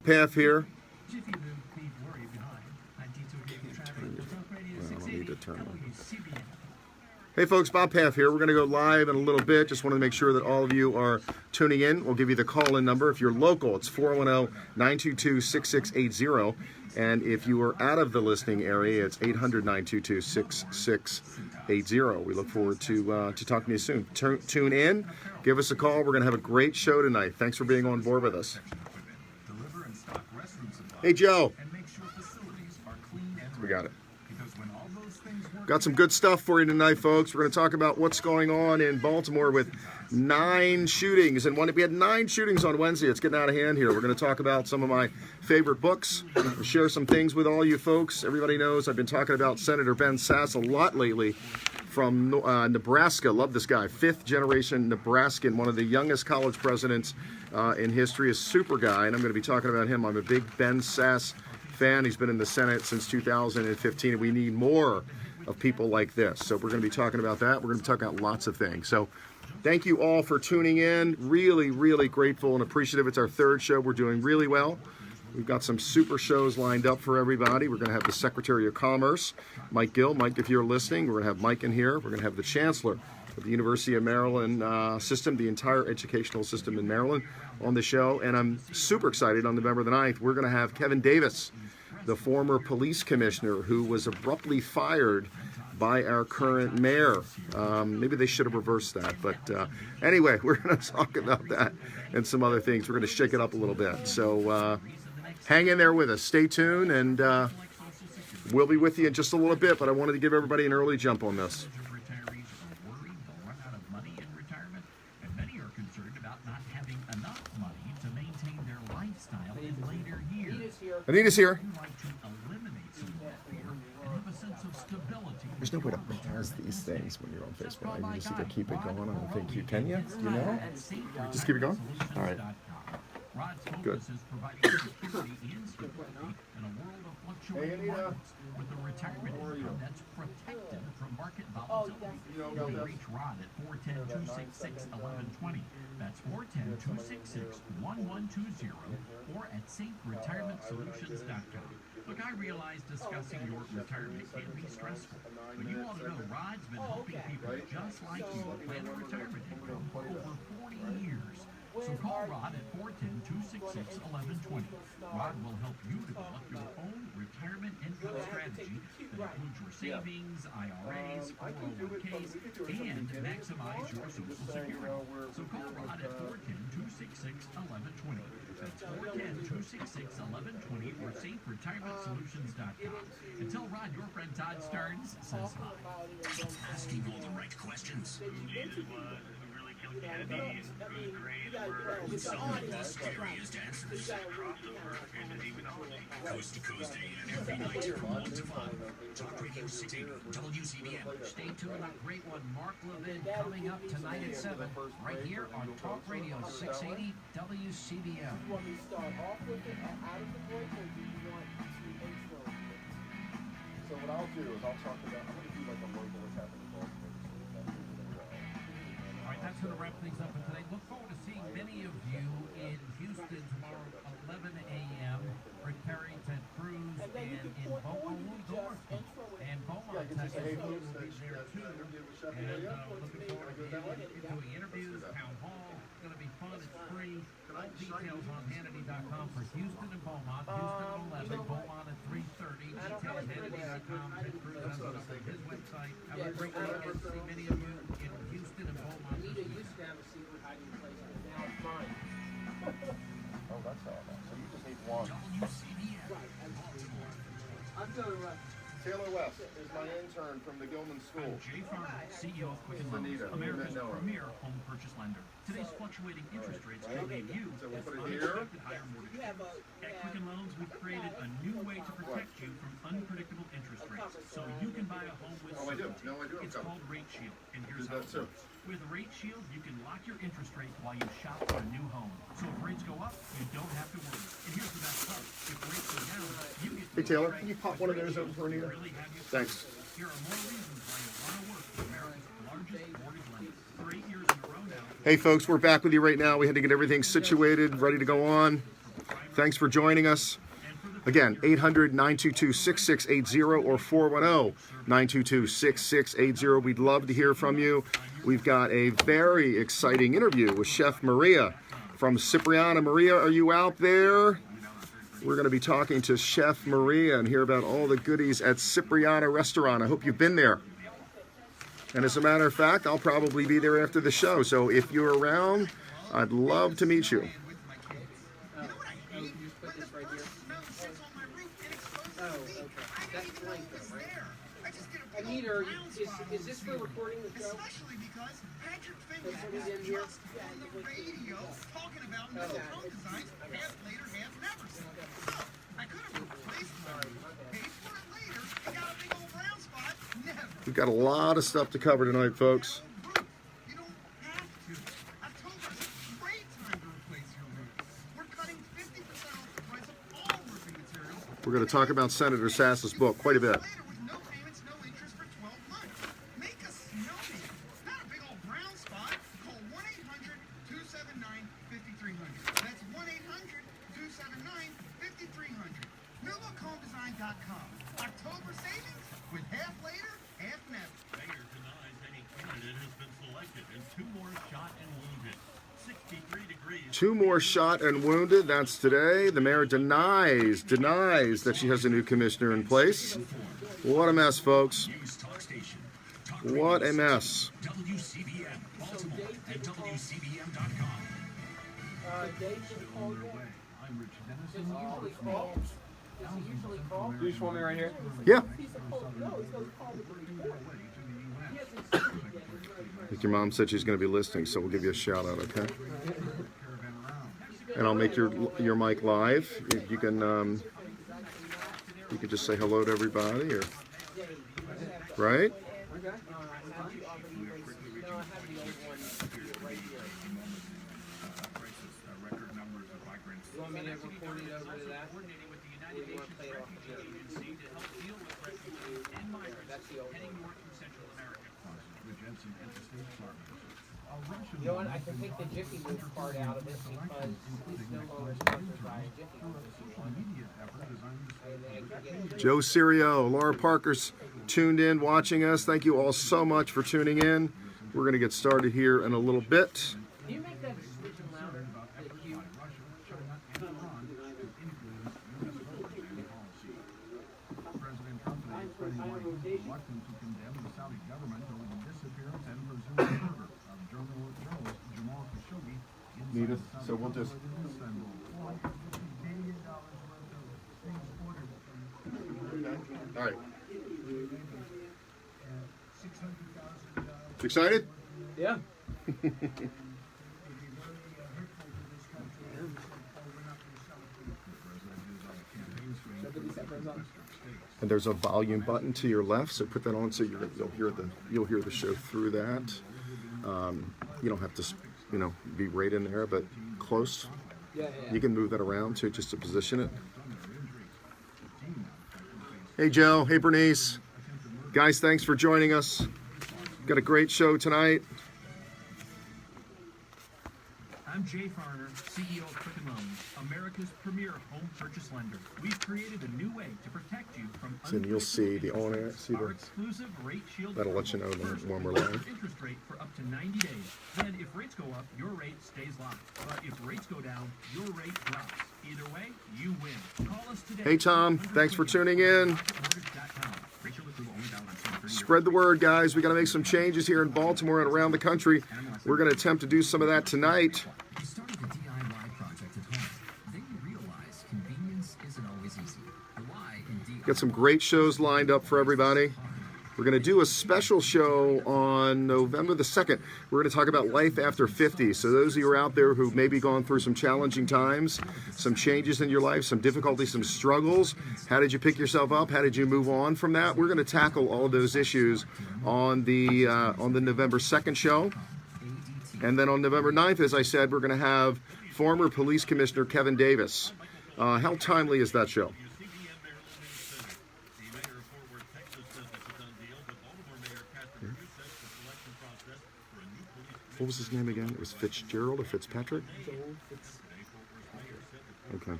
Paff here. Hey folks, Bob Paff here. We're going to go live in a little bit. Just want to make sure that all of you are tuning in. We'll give you the call-in number. If you're local, it's 410-922-6680. And if you are out of the listening area, it's 800-922-6680. We look forward to talking to you soon. Tune in. Give us a call. We're going to have a great show tonight. Thanks for being on board with us. Hey, Joe. We got it. Got some good stuff for you tonight, folks. We're going to talk about what's going on in Baltimore with 9 shootings. And we had 9 shootings on Wednesday. It's getting out of hand here. We're going to talk about some of my favorite books. We'll share some things with all you folks. Everybody knows I've been talking about Senator Ben Sasse a lot lately from Nebraska. Love this guy. 5th generation Nebraskan, one of the youngest college presidents in history. A super guy, and I'm going to be talking about him. I'm a big Ben Sasse fan. He's been in the Senate since 2015, and we need more of people like this. So we're going to be talking about that. We're going to be talking about lots of things. So thank you all for tuning in. Really, really grateful and appreciative. It's our 3rd show. We're doing really well. We've got some super shows lined up for everybody. We're going to have the Secretary of Commerce, Mike Gill. Mike, if you're listening, we're going to have Mike in here. We're going to have the Chancellor of the University of Maryland system, the entire educational system in Maryland on the show. And I'm super excited on November the 9th. We're going to have Kevin Davis, the former police commissioner who was abruptly fired by our current mayor. Maybe they should have reversed that. But anyway, we're going to talk about that and some other things. We're going to shake it up a little bit. So hang in there with us. Stay tuned, and we'll be with you in just a little bit. But I wanted to give everybody an early jump on this. Anita's here. There's no way to pause these things when you're on Facebook. You just either keep it going. I don't think you can yet. Do you know? Just keep it going? All right. Good. Hey, Anita. With a retirement income that's protected from market volatility. You can reach Rod at 410-266-1120. That's 410-266-1120 or at SafeRetirementSolutions.com. Look, I realize discussing your retirement can be stressful, but you ought to know Rod's been helping people just like you plan a retirement income for over 40 years. So call Rod at 410-266-1120. Rod will help you develop your own retirement income strategy that includes your savings, IRAs, 401ks, and maximize your Social Security. So call Rod at 410-266-1120. That's 410-266-1120 or SafeRetirementSolutions.com. And tell Rod your friend Todd Stearns says hi. Asking all the right questions. Kennedy, who's great, with some of the scariest answers. Coast to coast AM every night from 1 to 5. Talk Radio 680, WCBM. Stay tuned, a great one. Mark Levin coming up tonight at 7, right here on Talk Radio 680, WCBM. You want me to start off with it out of the break, or do you want to intro it? So what I'll do is I'm going to do like a local what's happening in Baltimore. That's going to wrap things up for today. Look forward to seeing many of you in Houston tomorrow, 11 a.m. with Terry, Ted Cruz, and in Beaumont, Texas. We'll be there too. And looking forward to doing interviews, town hall. It's going to be fun. It's free. All details on Hannity.com for Houston and Beaumont. Houston at 11, Beaumont at 3:30. Details Hannity.com. Ted Cruz has it up on his website. Have a great weekend. See many of you in Houston and Beaumont. Used to have a secret hiding place, but now it's mine. Oh, that's all. So you just need one. I'm Taylor West. Taylor West is my intern from the Gilman School. I'm Jay Farmer, CEO of Quicken Loans, America's premier home purchase lender. Today's fluctuating interest rates can leave you with unexpected higher mortgage payments. At Quicken Loans, we've created a new way to protect you from unpredictable interest rates, so you can buy a home with certainty. It's called Rate Shield, and here's how it works. With Rate Shield, you can lock your interest rate while you shop for a new home. So if rates go up, you don't have to worry. And here's the best part. If rates go down, you get to Hey, Taylor, can you pop one of those over for Anita? really have you. Thanks. Here are more reasons why you want to work with America's largest mortgage lender. For 8 years in a row now. Hey, folks, we're back with you right now. We had to get everything situated, ready to go on. Thanks for joining us. Again, 800-922-6680 or 410-922-6680. We'd love to hear from you. We've got a very exciting interview with Chef Maria from Cipriana. Maria, are you out there? We're going to be talking to Chef Maria and hear about all the goodies at Cipriana Restaurant. I hope you've been there. And as a matter of fact, I'll probably be there after the show. So if you're around, I'd love to meet you. Anita, is this for recording the show? Especially because Patrick That's Finley what we did is here? just on the radio talking about metal phone designs half later, half never. So I could have replaced one. Paid for it later. I got a big old brown spot. Never. We've got a lot of stuff to cover tonight, folks. You don't have to. October's a great time to replace your roof. We're cutting 50% off the price of all roofing materials. We're going to talk about Senator Sass's book quite a bit. Later with no payments, no interest for 12 months. Make a snowman, not a big old brown spot. Call 1-800-279-5300. That's 1-800-279-5300. NewLookHomeDesign.com. October savings with half later, half never. Mayor denies any candidate has been selected, and 2 more shot and wounded. 63 degrees. 2 more shot and wounded. That's today. The mayor denies that she has a new commissioner in place. What a mess, folks. News talk station. Talk What a radio mess. station. WCBM Baltimore and WCBM.com. Dave should call you. I'm Rich Does Dennison. he usually call? Does he usually call? You just want me right here? Yeah. He's a call. No, he's going to call the report. He hasn't seen it yet. He's I ready. think your mom said she's going to be listening, so we'll give you a shout out, okay? And I'll make your mic live. You can just say hello to everybody, or right? I have the Albany races. No, I have the old one right here. You want me to record it over to that? Coordinating with the United Or you want Nations to play it off Refugee of here? Agency to help deal with refugees and migrants That's the old heading one. north from Central America. You know what? I can take the Jiffy Lube part out of it because it's no longer sponsored by Jiffy Lube. And then I can get it. Joe Cirio, Laura Parker's tuned in, watching us. Thank you all so much for tuning in. We're going to get started here in a little bit. Can you make that switching louder? The cue? President Trump today explaining why he's reluctant to condemn the Saudi government over the disappearance and presumed murder of journalist Jamal Khashoggi inside Nita, the Saudi so we'll just- consulate in Istanbul. $450 billion worth of things ordered from All right. $600,000 You excited? Yeah. would be very hurtful to this country. And he said, "Oh, we're not going to sell it to you." The president is on a campaign swing. And there's a volume button to your left, so put that on so you'll hear the show through that. You don't have to, be right in there, but close. Yeah. You can move that around too, just to position it. Hey Joe, hey Bernice, guys, thanks for joining us. Got a great show tonight. I'm Jay Farner, CEO of Quicken Loans, America's premier home purchase lender. We've created a new way to protect you from So you'll see the owner, see Our the. exclusive rate shield. That'll let you know when we're live. Interest rate for up to 90 days. Then if rates go up, your rate stays locked. But if rates go down, your rate drops. Either way, you win. Call us today. Hey Tom, thanks for tuning in. Mortgage.com. Racial approval only valid on 2030 Spread the word, guys. We got to make some changes here in Baltimore and around the country. We're going to attempt to do some of that tonight. You started the DIY project at home. Then you realize convenience isn't always easy. Why in DIY? Got some great shows lined up for everybody. We're going to do a special show on November the 2nd. We're going to talk about life after 50. So those of you who are out there who maybe gone through some challenging times, some changes in your life, some difficulties, some struggles, how did you pick yourself up? How did you move on from that? We're going to tackle all of those issues on the November 2nd show. And then on November 9th, as I said, we're going to have former police commissioner Kevin Davis. How timely is that show? What was his name again? It was Fitzgerald or Fitzpatrick? Okay.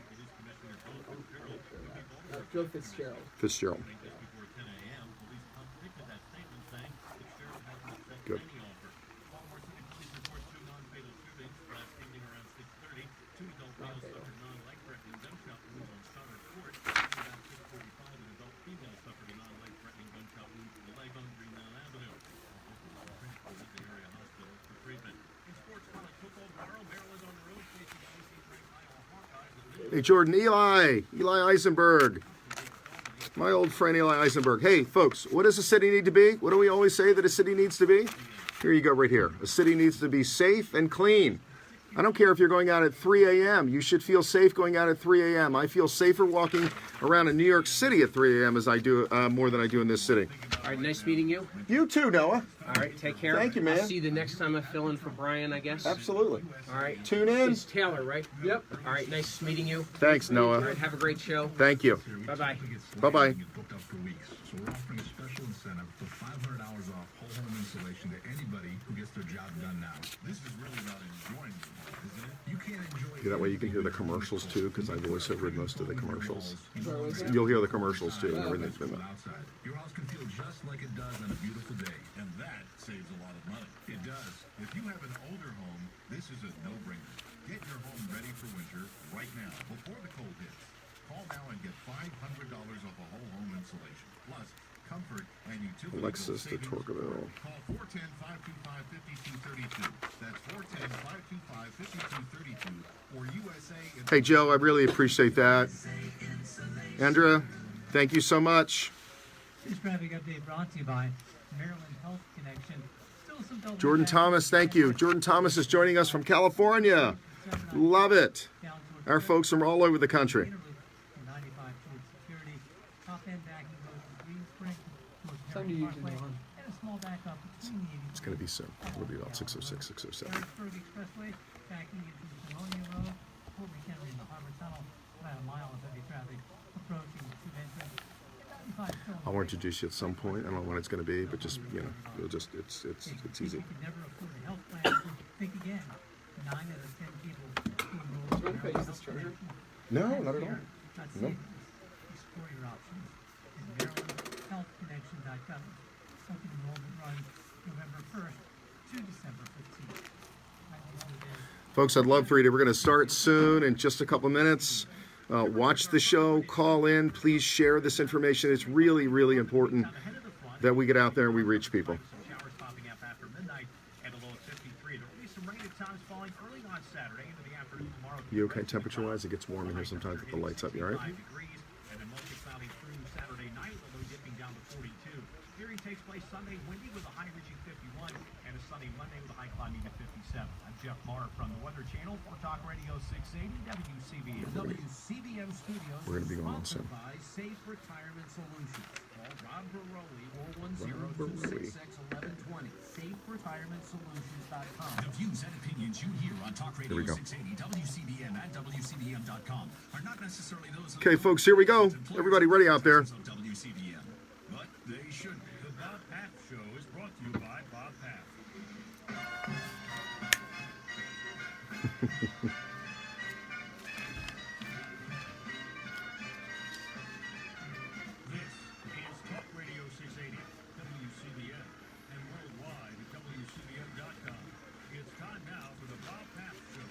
Joe Fitzgerald. Fitzgerald. Before 10 a.m., police contradicted that statement, saying Fitzgerald hasn't accepted Good. any offer. Baltimore City Police report 2 non-fatal shootings last evening around 6:30. 2 adult males suffered non-life-threatening gunshot wounds on Stoddard Court. Around 6:45, an adult female suffered a non-life-threatening gunshot wound to the leg on Greenmount Avenue. Transported to the area hospital for treatment. In sports, college football tomorrow, Maryland on the road facing UC-ranked Iowa Hawkeyes. Hey, Jordan, Eli Eisenberg. My old friend Eli Eisenberg. Hey, folks, what does a city need to be? What do we always say that a city needs to be? Here you go right here. A city needs to be safe and clean. I don't care if you're going out at 3 a.m. You should feel safe going out at 3 a.m. I feel safer walking around in New York City at 3 a.m. as I do more than I do in this city. All right, nice meeting you. You too, Noah. All right, take care. Thank you, man. I'll see you the next time I fill in for Brian, I guess. Absolutely. All right. Tune in. It's Taylor, right? Yep. All right, nice meeting you. Thanks, All Noah. right, have a great show. Thank you. Bye-bye. Bye-bye. Get booked up for weeks. So we're offering a special incentive for $500 off whole home insulation to anybody who gets their job done now. This is really about enjoying the home, isn't it? You can't enjoy Yeah, that way you can hear the commercials too, because I voice overed most of the commercials. You'll hear the commercials too and everything's been outside. Your house can feel just like it does on a beautiful day, and that saves a lot of money. It does. If you have an older home, this is a no-brainer. Get your home ready for winter right now, before the cold hits. Call now and get $500 off a whole home insulation. Plus, comfort and utility Alexis de savings. Torqueville. Call 410-525-5232. That's 410-525-5232 or USA. Hey, Joe, I really appreciate that. Andrea, thank you so much. This traffic update brought to you by Maryland Health Connection. Still some double Jordan traffic Thomas, thank you. Jordan Thomas is joining us from California. Love it. down towards Our folks from all over the country. Inner Loop from 95 towards Security. Top end backing goes to Green Spring towards Time to Maryland use it, Parkway. Ron. And a small backup between the It's going to be soon. It'll be about 6:06, 6:07. Harrisburg Expressway backing into the Colonial Road. Fort McHenry and the Harbor Tunnel. About a mile of heavy traffic approaching the 2 entrance. I'll introduce you at some point. I don't know when it's going to be, but just, you know, you'll just, it's easy. If you never afford a health plan, think again. 9 out of 10 people who enroll Do you want to in use Health this charger? Connection No, not at all. Not No. savings. Explore your options at MarylandHealthConnection.com. Open enrollment runs November 1st to December 15th. Folks, I'd love for you to, we're going to start soon in just a couple minutes. Watch the show, call in, please share this information. It's really, really important that we get out there and we reach people. Some showers popping up after midnight and a low of 53. There will be some rain at times falling early on Saturday into the afternoon tomorrow. You okay temperature-wise? It gets warm in here sometimes with the lights up. You all right? 65 degrees, and then mostly cloudy through Saturday night, with a low dipping down to 42. Hearing takes place Sunday, windy with a high reaching 51, and a sunny Monday with a high climbing to 57. I'm Jeff Marr from the Weather Channel for Talk Radio 680 WCBM. WCBM Studios. We're going to be going on soon. By Safe Retirement Solutions. Call Rob Baroli, 410-266-1120. SafeRetirementSolutions.com. The views and opinions you hear on Talk Here we Radio go. 680, WCBM, and WCBM.com are not necessarily those of Okay, folks, here we go. Everybody ready out there? of WCBM. But they should be. The Bob Paff Show is brought to you by Bob Paff. This is Talk Radio 680, WCBM, and worldwide at WCBM.com. It's time now for the Bob Paff Show.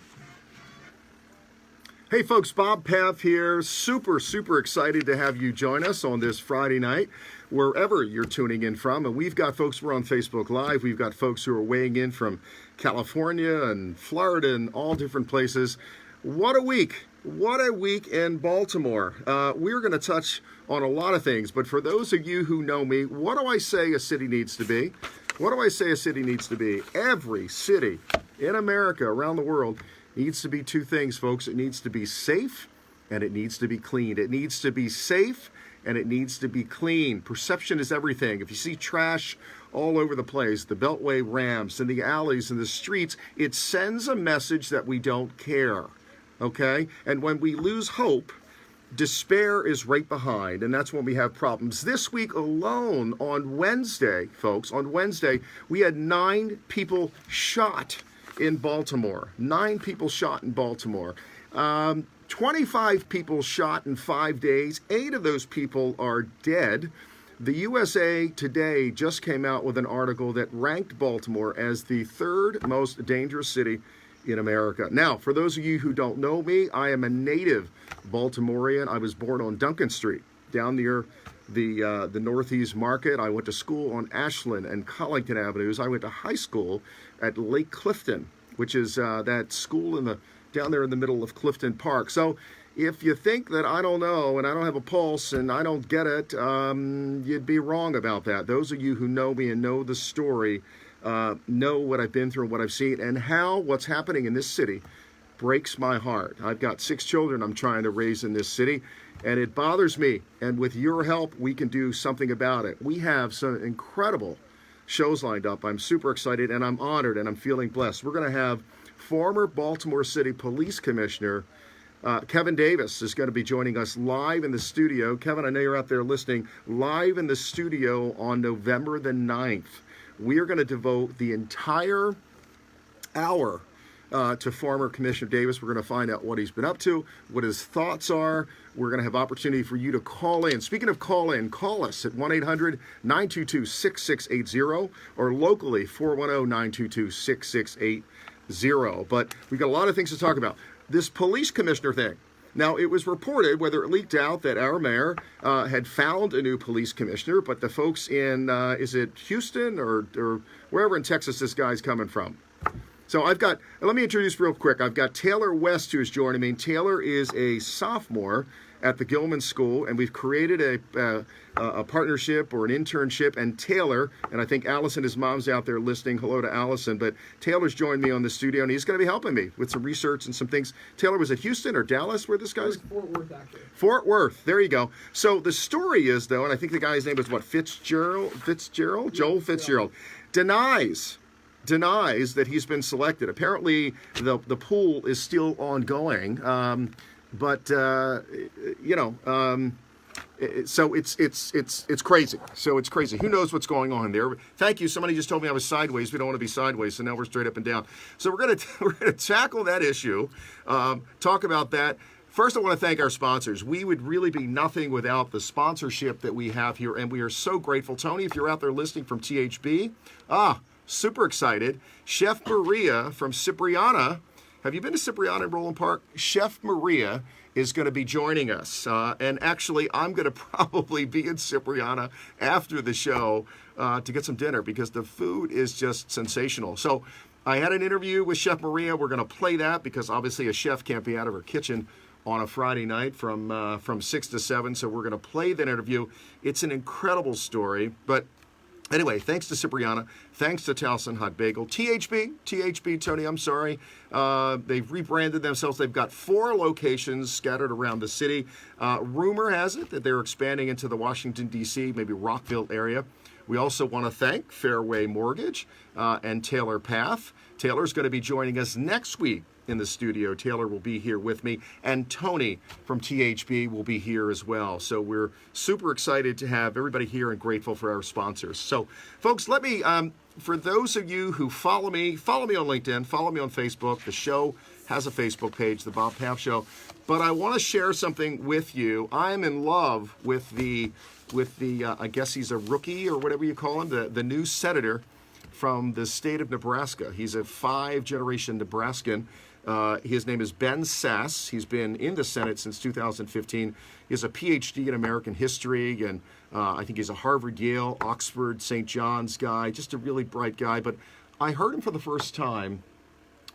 Hey folks, Bob Paff here. Super, super excited to have you join us on this Friday night, wherever you're tuning in from. And we've got folks, we're on Facebook Live. We've got folks who are weighing in from California and Florida and all different places. What a week. What a week in Baltimore. We're going to touch on a lot of things, but for those of you who know me, what do I say a city needs to be? What do I say a city needs to be? Every city in America, around the world, needs to be two things, folks. It needs to be safe and it needs to be clean. It needs to be safe and it needs to be clean. Perception is everything. If you see trash all over the place, the beltway ramps and the alleys and the streets, it sends a message that we don't care. Okay? And when we lose hope, despair is right behind, and that's when we have problems. This week alone, on Wednesday, folks, on Wednesday, we had 9 people shot in Baltimore. 9 people shot in Baltimore. 25 people shot in 5 days. 8 of those people are dead. The USA Today just came out with an article that ranked Baltimore as the 3rd most dangerous city in America. Now, for those of you who don't know me, I am a native Baltimorean. I was born on Duncan Street, down near the Northeast Market. I went to school on Ashland and Collington Avenues. I went to high school at Lake Clifton, which is that school down there in the middle of Clifton Park. So if you think that I don't know and I don't have a pulse and I don't get it, you'd be wrong about that. Those of you who know me and know the story know what I've been through and what I've seen, and how what's happening in this city breaks my heart. I've got 6 children I'm trying to raise in this city, and it bothers me. And with your help, we can do something about it. We have some incredible shows lined up. I'm super excited, and I'm honored, and I'm feeling blessed. We're going to have former Baltimore City Police Commissioner Kevin Davis is going to be joining us live in the studio. Kevin, I know you're out there listening. Live in the studio on November the 9th. We are going to devote the entire hour to former Commissioner Davis. We're going to find out what he's been up to, what his thoughts are. We're going to have opportunity for you to call in. Speaking of call in, call us at 1-800-922-6680 or locally 410-922-6680. But we've got a lot of things to talk about. This police commissioner thing. Now, it was reported, whether it leaked out, that our mayor had found a new police commissioner, but the folks in, is it Houston or wherever in Texas this guy's coming from? So let me introduce real quick. I've got Taylor West, who's joining me. Taylor is a sophomore at the Gilman School, and we've created a partnership or an internship. And Taylor, and I think Allison, his mom's out there listening. Hello to Allison. But Taylor's joined me on the studio, and he's going to be helping me with some research and some things. Taylor was at Houston or Dallas, where this guy's? Fort Worth, actually. Fort Worth. There you go. So the story is, though, and I think the guy's name is what, Fitzgerald? Joel Fitzgerald. Denies that he's been selected. Apparently, the pool is still ongoing. So it's crazy. So it's crazy. Who knows what's going on there? Thank you. Somebody just told me I was sideways. We don't want to be sideways, so now we're straight up and down. So we're gonna tackle that issue. Talk about that. First, I want to thank our sponsors. We would really be nothing without the sponsorship that we have here, and we are so grateful. Tony, if you're out there listening from THB, super excited. Chef Maria from Cipriana. Have you been to Cipriana in Roland Park? Chef Maria is going to be joining us. And actually, I'm going to probably be in Cipriana after the show to get some dinner because the food is just sensational. So I had an interview with Chef Maria. We're going to play that because obviously a chef can't be out of her kitchen on a Friday night from 6 to 7. So we're going to play that interview. It's an incredible story. But anyway, thanks to Cipriana, thanks to Towson Hot Bagel. THB, Tony, I'm sorry. They've rebranded themselves. They've got 4 locations scattered around the city. Rumor has it that they're expanding into the Washington, D.C., maybe Rockville area. We also want to thank Fairway Mortgage and Taylor Paff. Taylor's going to be joining us next week in the studio. Taylor will be here with me, and Tony from THB will be here as well. So we're super excited to have everybody here and grateful for our sponsors. So, folks, let me, for those of you who follow me on LinkedIn, follow me on Facebook. The show has a Facebook page, The Bob Paff Show. But I want to share something with you. I'm in love with the I guess he's a rookie or whatever you call him, the new senator from the state of Nebraska. He's a 5-generation Nebraskan. His name is Ben Sass. He's been in the Senate since 2015. He has a PhD in American history, and I think he's a Harvard, Yale, Oxford, St. John's guy, just a really bright guy. But I heard him for the first time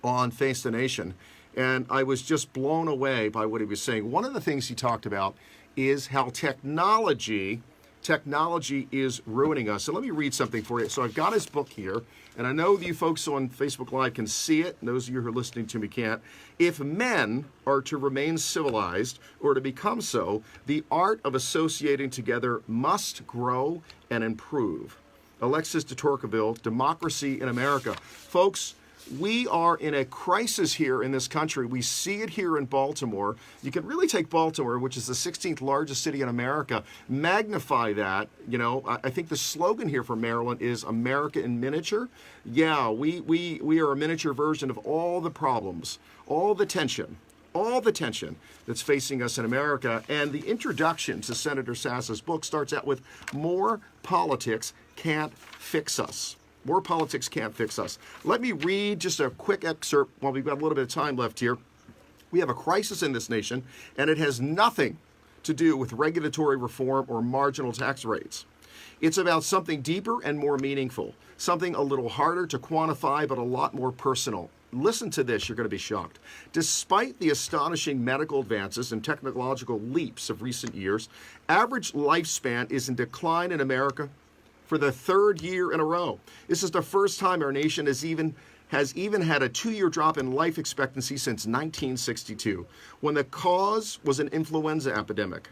on Face the Nation, and I was just blown away by what he was saying. One of the things he talked about is how technology is ruining us. So let me read something for you. So I've got his book here, and I know you folks on Facebook Live can see it, and those of you who are listening to me can't. If men are to remain civilized or to become so, the art of associating together must grow and improve. Alexis de Tocqueville, Democracy in America. Folks, we are in a crisis here in this country. We see it here in Baltimore. You can really take Baltimore, which is the 16th largest city in America, magnify that. You know, I think the slogan here for Maryland is America in miniature. Yeah, we are a miniature version of all the problems, all the tension, all the tension that's facing us in America. And the introduction to Senator Sass's book starts out with "More politics can't fix us." More politics can't fix us. Let me read just a quick excerpt while we've got a little bit of time left here. We have a crisis in this nation, and it has nothing to do with regulatory reform or marginal tax rates. It's about something deeper and more meaningful, something a little harder to quantify, but a lot more personal. Listen to this, you're going to be shocked. Despite the astonishing medical advances and technological leaps of recent years, average lifespan is in decline in America for the third year in a row. This is the first time our nation has even had a 2-year drop in life expectancy since 1962, when the cause was an influenza epidemic.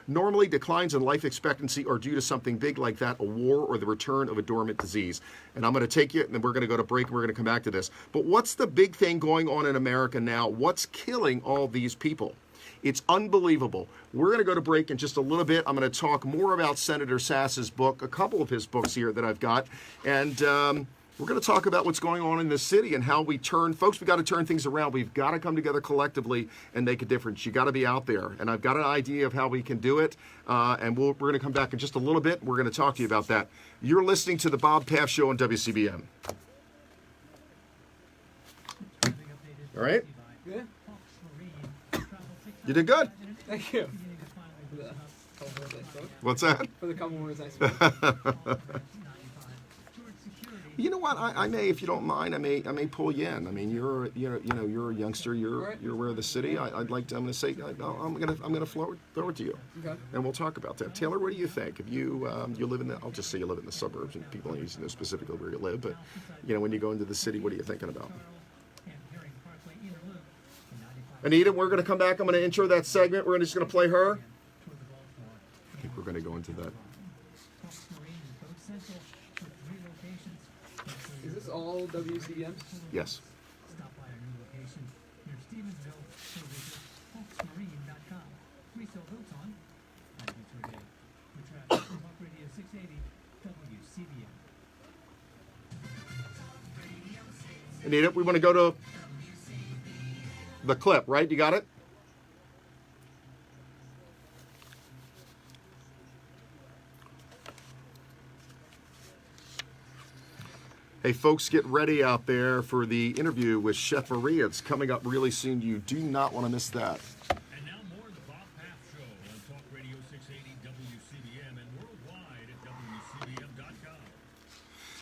Normally, declines in life expectancy are due to something big like that, a war or the return of a dormant disease. And I'm going to take you, and then we're going to go to break, and we're going to come back to this. But what's the big thing going on in America now? What's killing all these people? It's unbelievable. We're going to go to break in just a little bit. I'm going to talk more about Senator Sass's book, a couple of his books here that I've got, and we're going to talk about what's going on in this city and how we turn, folks, we've got to turn things around. We've got to come together collectively and make a difference. You got to be out there. And I've got an idea of how we can do it. And we're going to come back in just a little bit. We're going to talk to you about that. You're listening to the Bob Paff Show on WCBM. All right? Yeah. You did good. Thank you. What's that? For the couple words I spoke. You know what? I may, if you don't mind, I may pull you in. I mean, you're a youngster. You're aware of the city. I'm going to say I'm going to throw it to you, Okay. and we'll talk about that. Taylor, what do you think? If you live in I'll just say you live in the suburbs, and people don't usually know specifically where you live, but when you go into the city, what are you thinking about? Anita, we're going to come back. I'm going to intro that segment. We're just going to play her. I think we're going to go into that. Is this all WCBMs? Yes. Stop by our new location near Stevensville or visit hawksmarine.com. We sell boats on Adventure Day. We travel from Talk Radio 680 WCBM. Anita, we want to go to the clip, right? You got it? Hey, folks, get ready out there for the interview with Chef Maria. It's coming up really soon. You do not want to miss that. And now more of the Bob Paff Show on Talk Radio 680 WCBM and worldwide at WCBM.com.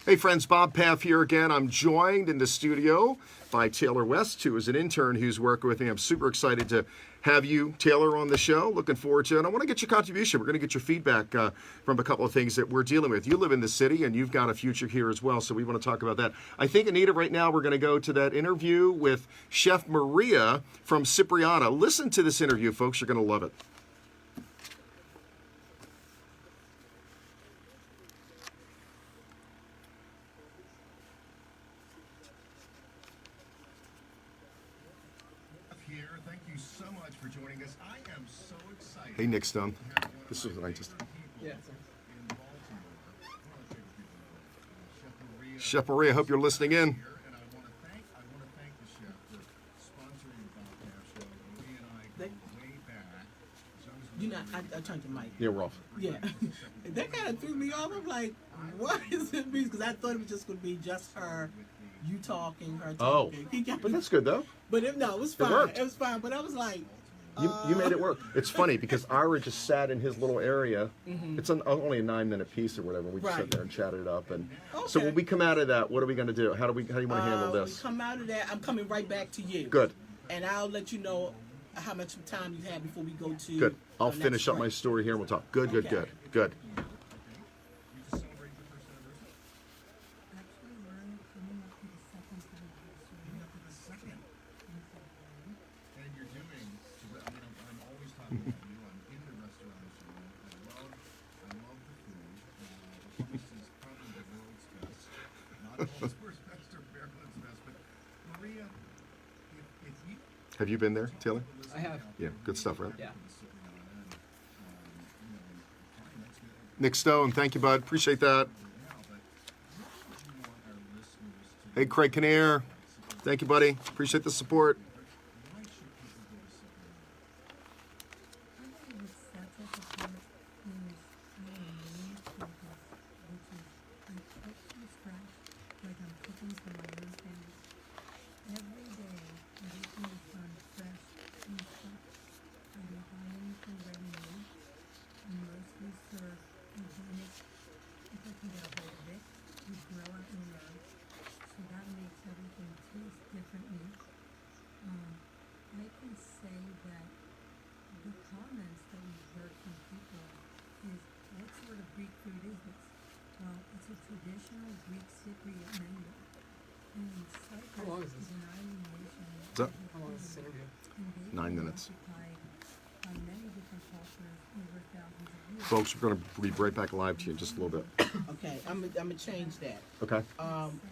Hey, friends, Bob Paff here again. I'm joined in the studio by Taylor West, who is an intern who's working with me. I'm super excited to have you, Taylor, on the show. Looking forward to it. I want to get your contribution. We're going to get your feedback from a couple of things that we're dealing with. You live in the city, and you've got a future here as well, so we want to talk about that. I think, Anita, right now we're going to go to that interview with Chef Maria from Cipriana. Listen to this interview, folks. You're going to love it. Here, thank you so much for joining us. I am so excited. Hey, Nick Stone. This is what I just... Yeah. In Baltimore. I want to take people Chef Maria. Chef Maria, I hope you're listening in. Here, and I want to thank the chef for sponsoring the Bob Paff Show. Maria and I go way back. So I was I turned the mic. Yeah, we're off. Yeah. That kind of threw me off. I'm like, what is it? Because I thought it was just going to be just her, you talking, her Oh, talking. He got but me- that's good, though. But it was fine. worked. It was fine. But I was like, You made it work. It's funny because Ira just sat in his little area. It's only a 9-minute piece or whatever. We just sat Right. there and chatted it up. And so Okay. when we come out of that, what are we going to do? How do you want to handle we this? come out of that. I'm coming right back to you. Good. And I'll let you know how much time you have before we go to. Good. I'll our next finish up my break. story here and we'll talk. Good, good, Okay. good, good. Actually, we're coming up to the second anniversary. And you're doing, I mean, I'm always talking about you. I'm in the restaurant. I love the food. The place is probably the world's best. Not Baltimore's best or Maryland's best, but Maria, if you Have you been there, Taylor? I have. Yeah, good stuff, right? Yeah. Nick Stone, thank you, bud. Appreciate that. Hey, Craig Kinnear. Thank you, buddy. Appreciate the support. 9 minutes. occupied many different cultures over thousands of years. Folks, we're going to be right back live to you in just a little bit. Okay, I'm gonna change that. Okay?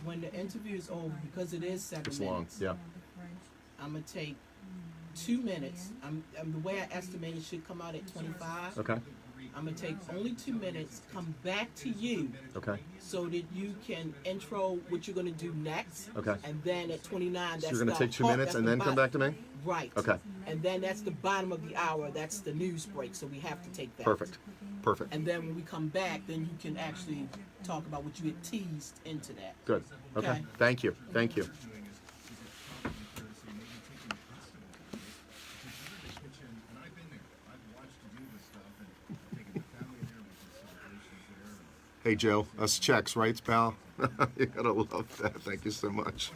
When the interview is over, because it is 7 It's long. minutes, Yeah. The French, I'm gonna take 2 minutes. The way I estimate it should come out at 25. Okay. I'm gonna take only 2 minutes, come back to you Okay. so that you can intro what you're gonna do next. Okay. And then at 29, So that's you're going to the take 2 heart- minutes that's and the then come bottom. back to me? Right. Okay. And then that's the bottom of the hour. That's the news break. So we have to take that. Perfect. Perfect. And then when we come back, then you can actually talk about what you had teased into that. Good. Okay. Okay. Thank you. Thank you. Hey, Joe. Us checks, right, pal? You gotta love that. Thank you so much.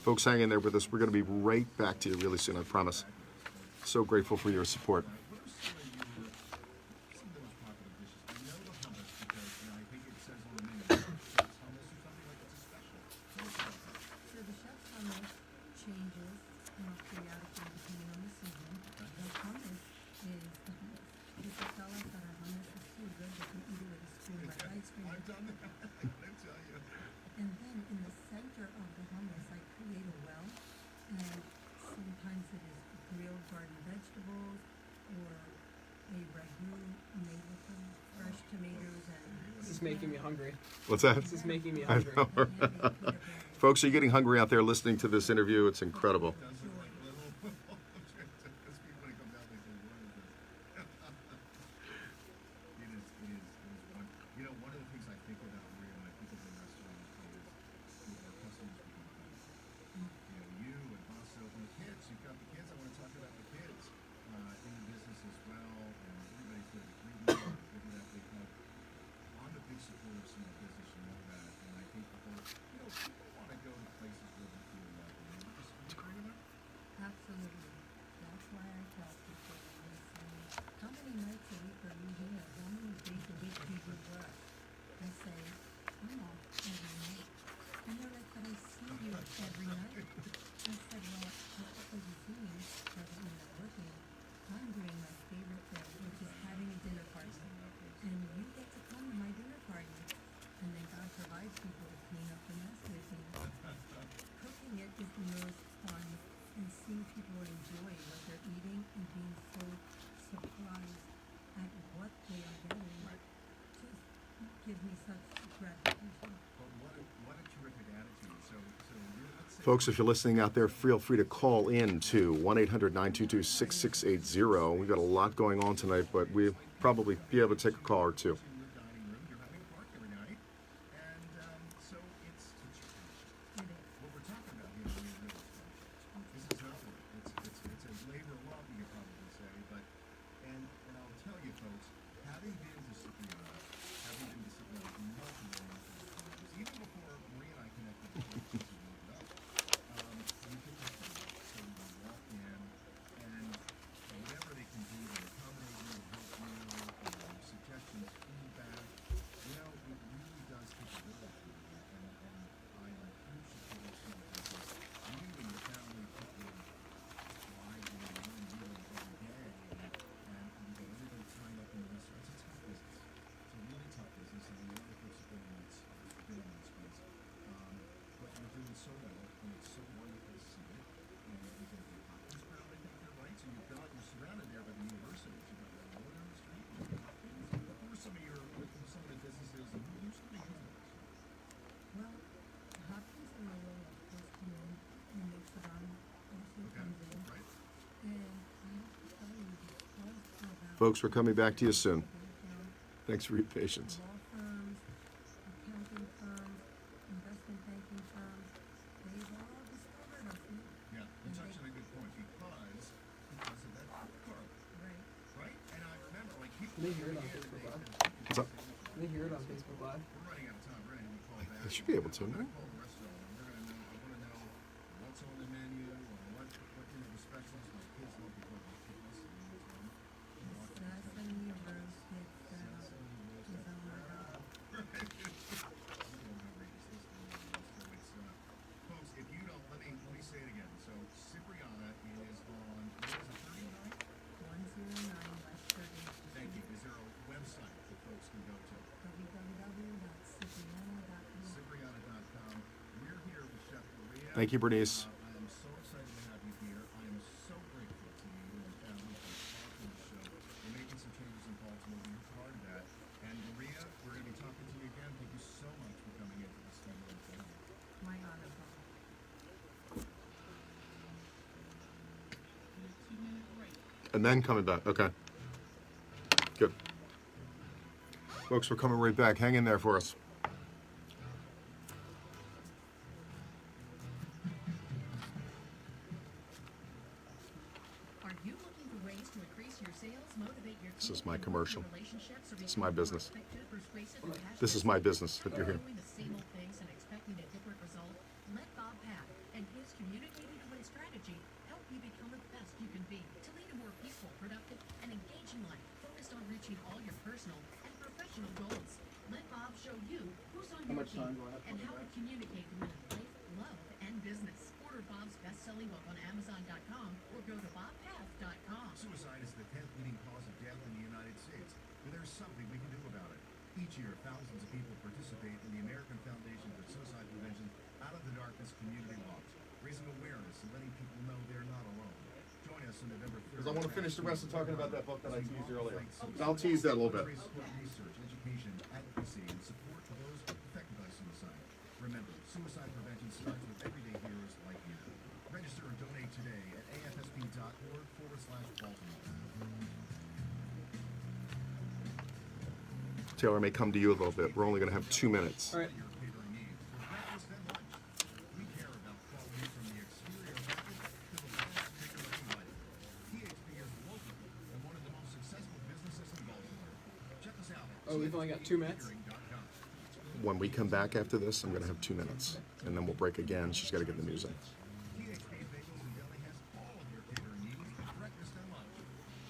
Folks, hang in there with us. We're going to be right back to you really soon, I promise. So grateful for your support. so the chef's hummus changes periodically depending on the season. The hummus is the hummus. People tell us that our hummus is so good they can eat it with a spoon like ice cream. And then in the center of the hummus, I create a well, and sometimes it is grilled garden vegetables or a ragu made with some fresh tomatoes and. This is making me hungry. What's that? This is making me I hungry. know. Folks, are you getting hungry out there listening to this interview? It's incredible. Absolutely. That's why I tell people when they say, how many nights a week are you here? How many days a week do you work? I say, I'm off every night. And they're like, but I see you every night. I said, well, what because you see me doesn't mean I'm working. I'm doing my favorite thing, which is having a dinner party. And you get to come to my dinner party. And then God provides people to clean up the mess with me. Cooking it is the most fun, and seeing people enjoy what they're eating and being so surprised at what they are getting just gives me such gratification. Folks, if you're listening out there, feel free to call in to 1-800-922-6680. We've got a lot going on tonight, but we'll probably be able to take a call or two. Well, Hopkins and Malone, of course, come in, and Mixodon also comes in. And I have to tell you, because of our Folks, we're coming back to you soon. background, Thanks for your patience. law firms, accounting firms, investment banking firms, they've all discovered us. Yeah, that's actually a good point because of that card, Right. right? And I remember, like, people. They hear it on Facebook Live. What's up? They hear it on Facebook Live. We're running out of time. We're gonna call back. They should be able to, I'm no? gonna call the restaurant. We're gonna know. I want to know what's on the menu or what the specials Thank you, Bernice. I am so excited to have you here. I am so grateful to you and your family for sponsoring the show. We're making some changes in Baltimore. You're part of that. And Maria, we're going to be talking to you again. Thank you so much for coming into the studio and filming. My honor, Bob. And then coming back. Okay. Good. Folks, we're coming right back. Hang in there for us. Are you looking for ways to increase your sales, motivate your This is team, my and commercial. build relationships, or This is become my more business. effective, persuasive, or This is my business that you're here. doing the same old things and expecting a different result? Let Bob Paff and his communicating to win strategy help you become the best you can be to lead a more peaceful, productive, and engaging life focused on reaching all your personal and professional goals. Let Bob show you who's on your team and how to communicate to win in life, love, and business. Order Bob's best-selling book on Amazon.com or go to bobpath.com. Suicide is the 10th leading cause of death in the United States, but there's something we can do about it. Each year, thousands of people participate in the American Foundation for Suicide Prevention Out of the Darkness community walks, raising awareness and letting people know they're not alone. Join us on November 3rd. Because I want to finish the rest of talking about that book that I teased earlier. I'll tease that a little bit. Research, education, advocacy, and support for those affected by suicide. Remember, suicide prevention starts with everyday heroes like you. Register and donate today at afsp.org/Baltimore. Taylor may come to you a little bit. We're only going to have 2 minutes. All right. Your catering needs. Breakfast and lunch. We care about quality from the exterior package to the last takeaway bite. THP is local and one of the most successful businesses in Baltimore. Check us out at Oh, we've only got 2 minutes. THPcatering.com. When we come back after this, I'm going to have 2 minutes. And then we'll break again. She's got to get the news in. THP Bagels and Deli has all of your catering needs for breakfast and lunch.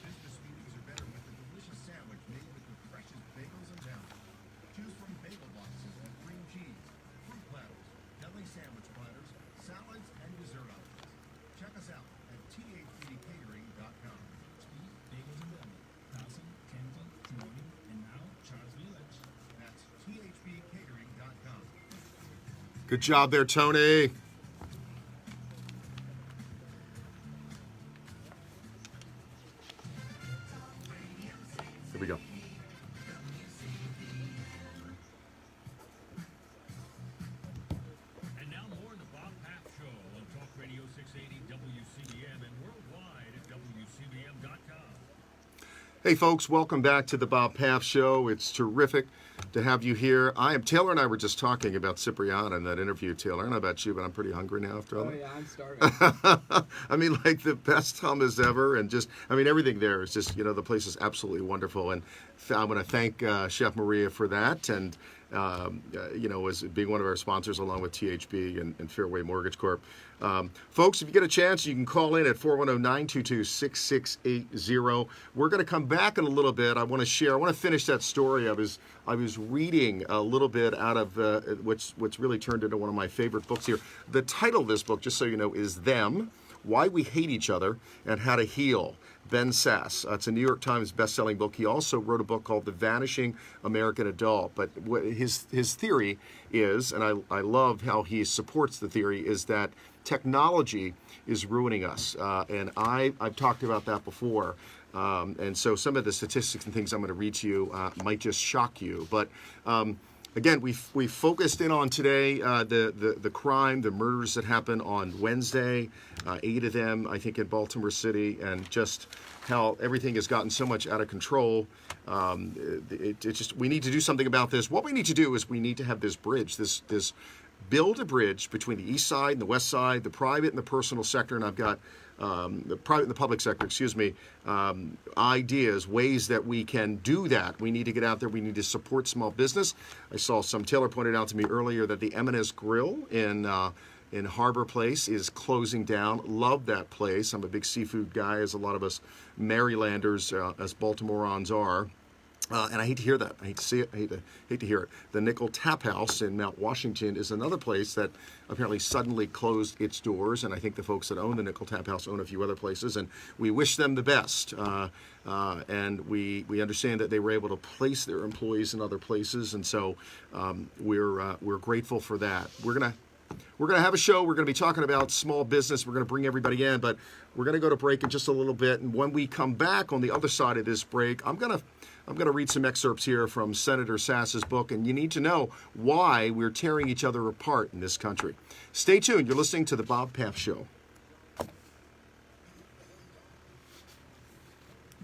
Business meetings are better with a delicious sandwich made with the freshest bagels in town. Choose from bagel boxes with cream cheese, fruit platters, deli sandwich platters, salads, and dessert options. Check us out at thpcatering.com. Bagels and Deli, Towson, Kenton, Timoni, and now Charles Village. That's thpcatering.com. Good job there, Tony. Here we go. And now more of the Bob Paff Show on Talk Radio 680 WCBM and worldwide at WCBM.com. Hey, folks, welcome back to the Bob Paff Show. It's terrific to have you here. Taylor and I were just talking about Cipriana in that interview, Taylor. I don't know about you, but I'm pretty hungry now after all Oh that. yeah, I'm starving. I mean, like the best hummus ever, and just, I mean, everything there is just, the place is absolutely wonderful. And I want to thank Chef Maria for that, and as being one of our sponsors along with THB and Fairway Mortgage Corp. Folks, if you get a chance, you can call in at 410-922-6680. We're going to come back in a little bit. I want to finish that story. I was reading a little bit out of what's really turned into one of my favorite books here. The title of this book, just so you know, is Them, Why We Hate Each Other and How to Heal. Ben Sass. It's a New York Times best-selling book. He also wrote a book called The Vanishing American Adult. But what his theory is, and I love how he supports the theory, is that technology is ruining us. And I've talked about that before. And so some of the statistics and things I'm going to read to you might just shock you. But again, we focused in on today the crime, the murders that happened on Wednesday, 8 of them, I think, in Baltimore City, and just how everything has gotten so much out of control. We need to do something about this. What we need to do is we need to have this bridge, this build a bridge between the east side and the west side, the private and the personal sector, and I've got the private and the public sector, ideas, ways that we can do that. We need to get out there. We need to support small business. I saw Taylor pointed out to me earlier that the M&S Grill in Harbor Place is closing down. Love that place. I'm a big seafood guy, as a lot of us Marylanders, as Baltimoreans are. And I hate to hear that. I hate to see it. I hate to hear it. The Nickel Tap House in Mount Washington is another place that apparently suddenly closed its doors. And I think the folks that own the Nickel Tap House own a few other places. And we wish them the best. And we understand that they were able to place their employees in other places. And so we're grateful for that. We're gonna We're going to have a show. We're going to be talking about small business. We're going to bring everybody in, but we're going to go to break in just a little bit. And when we come back on the other side of this break, I'm going to read some excerpts here from Senator Sass's book, and you need to know why we're tearing each other apart in this country. Stay tuned. You're listening to The Bob Paff Show.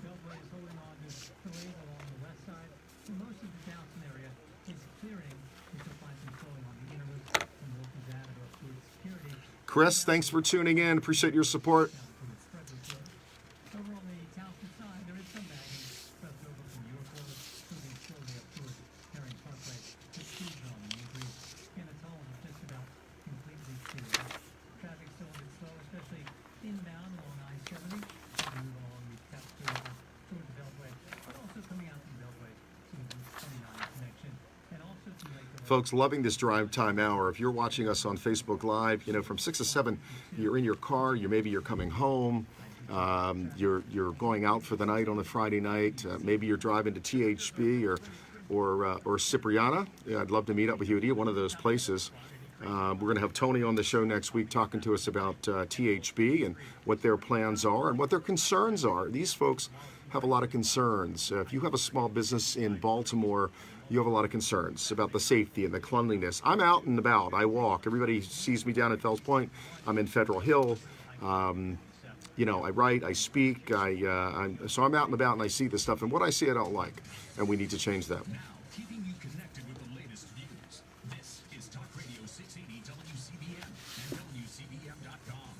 Beltway is holding on to parade along the west side. And most of the downtown area is clearing. We still find some slowing on the inner route from Wilkins Avenue up towards Security. Chris, thanks for tuning in. Appreciate your support. Down towards Frederick Road. Over on the Towson side, there is some bagging swept over from York Road, moving slowly up towards Herring Parkway. The speed zone in the increase. Canatone is just about completely cleared. Traffic still a bit slow, especially inbound along I-70. Move along the Capitol toward the Beltway, but also coming out from the Beltway to the Route 29 connection, and also to Lake. Folks, loving this drive time hour. If you're watching us on Facebook Live, you know, from 6 to 7, you're in your car, maybe you're coming home, you're going out for the night on a Friday night, maybe you're driving to THB or Cipriana. Yeah, I'd love to meet up with you at either one of those places. We're going to have Tony on the show next week talking to us about THB and what their plans are and what their concerns are. These folks have a lot of concerns. If you have a small business in Baltimore, you have a lot of concerns about the safety and the cleanliness. I'm out and about. I walk. Everybody sees me down at Fells Point. I'm in Federal Hill. You know, I write, I speak. So I'm out and about and I see this stuff. And what I see, I don't like. And we need to change that. Now, keeping you connected with the latest news. This is Talk Radio 680 WCBM and WCBM.com.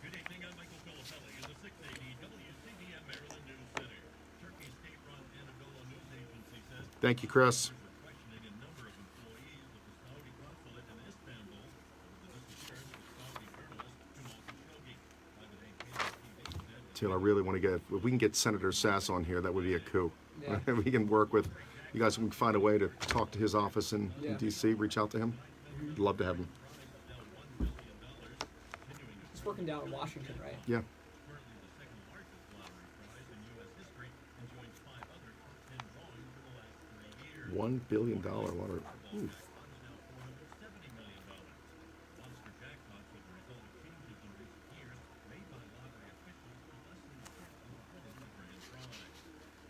Good evening, I'm Michael Filippelli in the 680 WCBM Maryland News Center. Turkey's state-run Anadolu News Agency says Thank you, Chris. we're questioning a number of employees of the Saudi consulate in Istanbul over the disappearance of Saudi journalist Jamal Khashoggi. By the day, KTV said Taylor, I really want to get, if we can get Senator Sass on here, that would be a coup. Yeah. We can work with, you guys can find a way to talk to his office in D.C., reach out to him. I'd love to have him. It's working down in Washington, right? Yeah. currently the second largest lottery prize in U.S. history and joins 5 other top 10 drawings in the last 3 years. $1 billion lottery. Ooh. Funds now $470 million. Monster jackpots as a result of changes in recent years made by lottery officials were less than a fifth of the grand prize.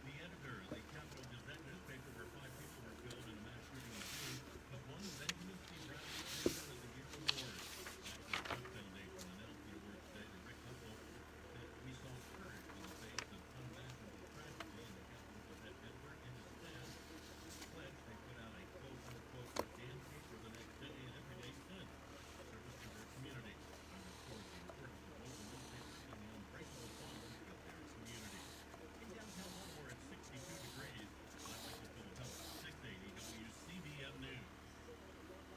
The editor of the Capital Gazette newspaper where 5 people were killed in a mass shooting in June was one Benjamin C. Bradley Taylor of the Year Award. The Trump Foundation announced the award today to Rick Hussle said we saw courage in the face of unimaginable tragedy in the capital of Denver and instead pledge they put out a quote-unquote damn paper the next day and every day since service to their community. And of course, the importance of local newspapers and the unbreakable bonds of their community. In downtown Baltimore, it's 62 degrees. I'm Michael Filippelli, 680 WCBM News.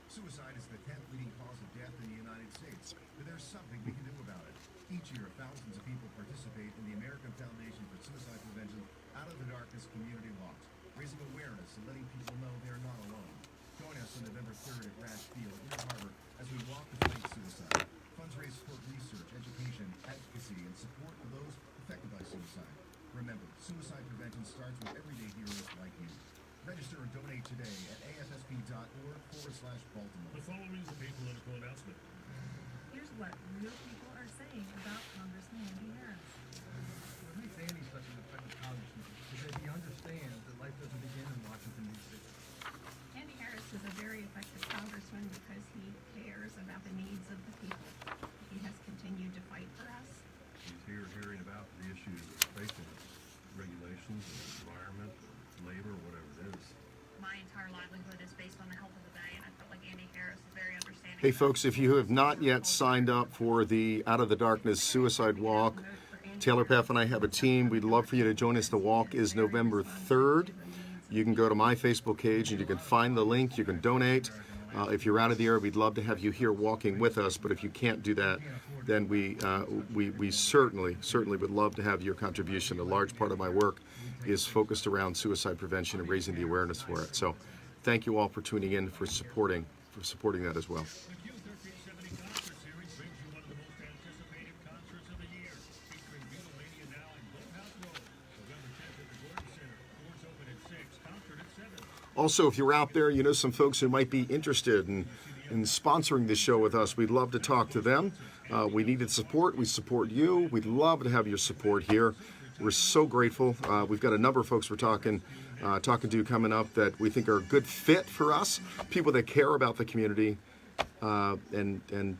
Suicide is the 10th leading cause of death in the United States, but there's something we can do about it. Each year, thousands of people participate in the American Foundation for Suicide Prevention Out of the Darkness Community Walks, raising awareness and letting people know they're not alone. Join us on November 3rd at Rash Field, Inner Harbor, as we walk to fight suicide. Funds raise for research, education, advocacy, and support of those affected by suicide. Remember, suicide prevention starts with everyday heroes like you. Register and donate today at AFSP.org/Baltimore. The following is a political announcement. Here's what real people are saying about Congressman Andy Harris. What makes Andy such an effective congressman is that he understands that life doesn't begin in Washington, D.C. Andy Harris is a very effective congressman because he cares about the needs of the people. He has continued to fight for us. He's here hearing about the issues that are facing us, regulations, environment, labor, whatever it is. My entire livelihood is based on the health of the bay, and I felt like Andy Harris is very understanding. Hey, folks, if you have not yet signed up for the Out of the Darkness Suicide Walk, Taylor Paff and I have a team. We'd love for you to join us. The walk is November 3rd. You can go to my Facebook page and you can find the link. You can donate. If you're out of the area, we'd love to have you here walking with us. But if you can't do that, then we certainly would love to have your contribution. A large part of my work is focused around suicide prevention and raising the awareness for it. So thank you all for tuning in, for supporting that as well. The Q1370 Concert Series brings you one of the most anticipated concerts of the year, featuring Beatlemania Now and Boathouse Road. November 10th at the Gordon Center. Doors open at 6, concert at 7. Also, if you're out there, you know some folks who might be interested in sponsoring this show with us. We'd love to talk to them. We needed support. We support you. We'd love to have your support here. We're so grateful. We've got a number of folks we're talking to coming up that we think are a good fit for us, people that care about the community, and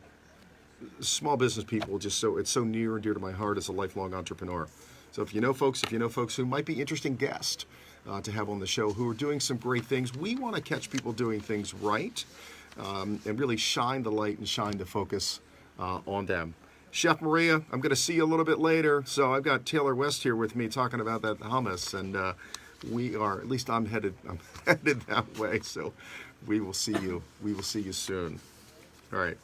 small business people. Just so it's so near and dear to my heart as a lifelong entrepreneur. So if you know folks who might be interesting guests to have on the show who are doing some great things, we want to catch people doing things right and really shine the light and shine the focus on them. Chef Maria, I'm going to see you a little bit later. So I've got Taylor West here with me talking about that hummus, and we are, at least I'm headed that way. So we will see you. We will see you soon. All right.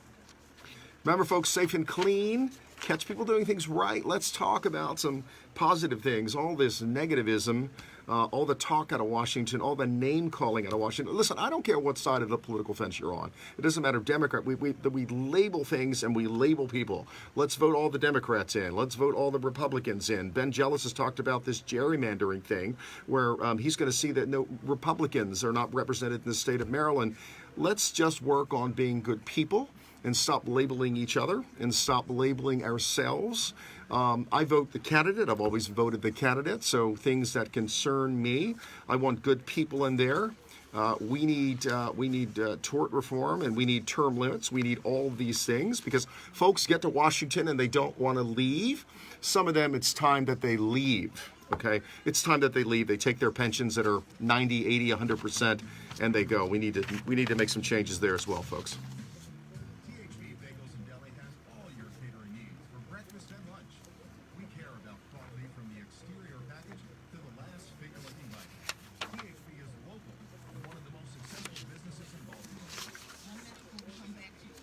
Remember, folks, safe and clean. Catch people doing things right. Let's talk about some positive things. All this negativism, all the talk out of Washington, all the name calling out of Washington. Listen, I don't care what side of the political fence you're on. It doesn't matter, Democrat. We label things and we label people. Let's vote all the Democrats in. Let's vote all the Republicans in. Ben Jealous has talked about this gerrymandering thing where he's going to see that no Republicans are not represented in the state of Maryland. Let's just work on being good people and stop labeling each other and stop labeling ourselves. I vote the candidate. I've always voted the candidate. So things that concern me, I want good people in there. We need tort reform, and we need term limits. We need all of these things because folks get to Washington and they don't want to leave. Some of them, it's time that they leave. Okay, it's time that they leave. They take their pensions that are 90, 80, 100%, and they go. We need to make some changes there as well, folks.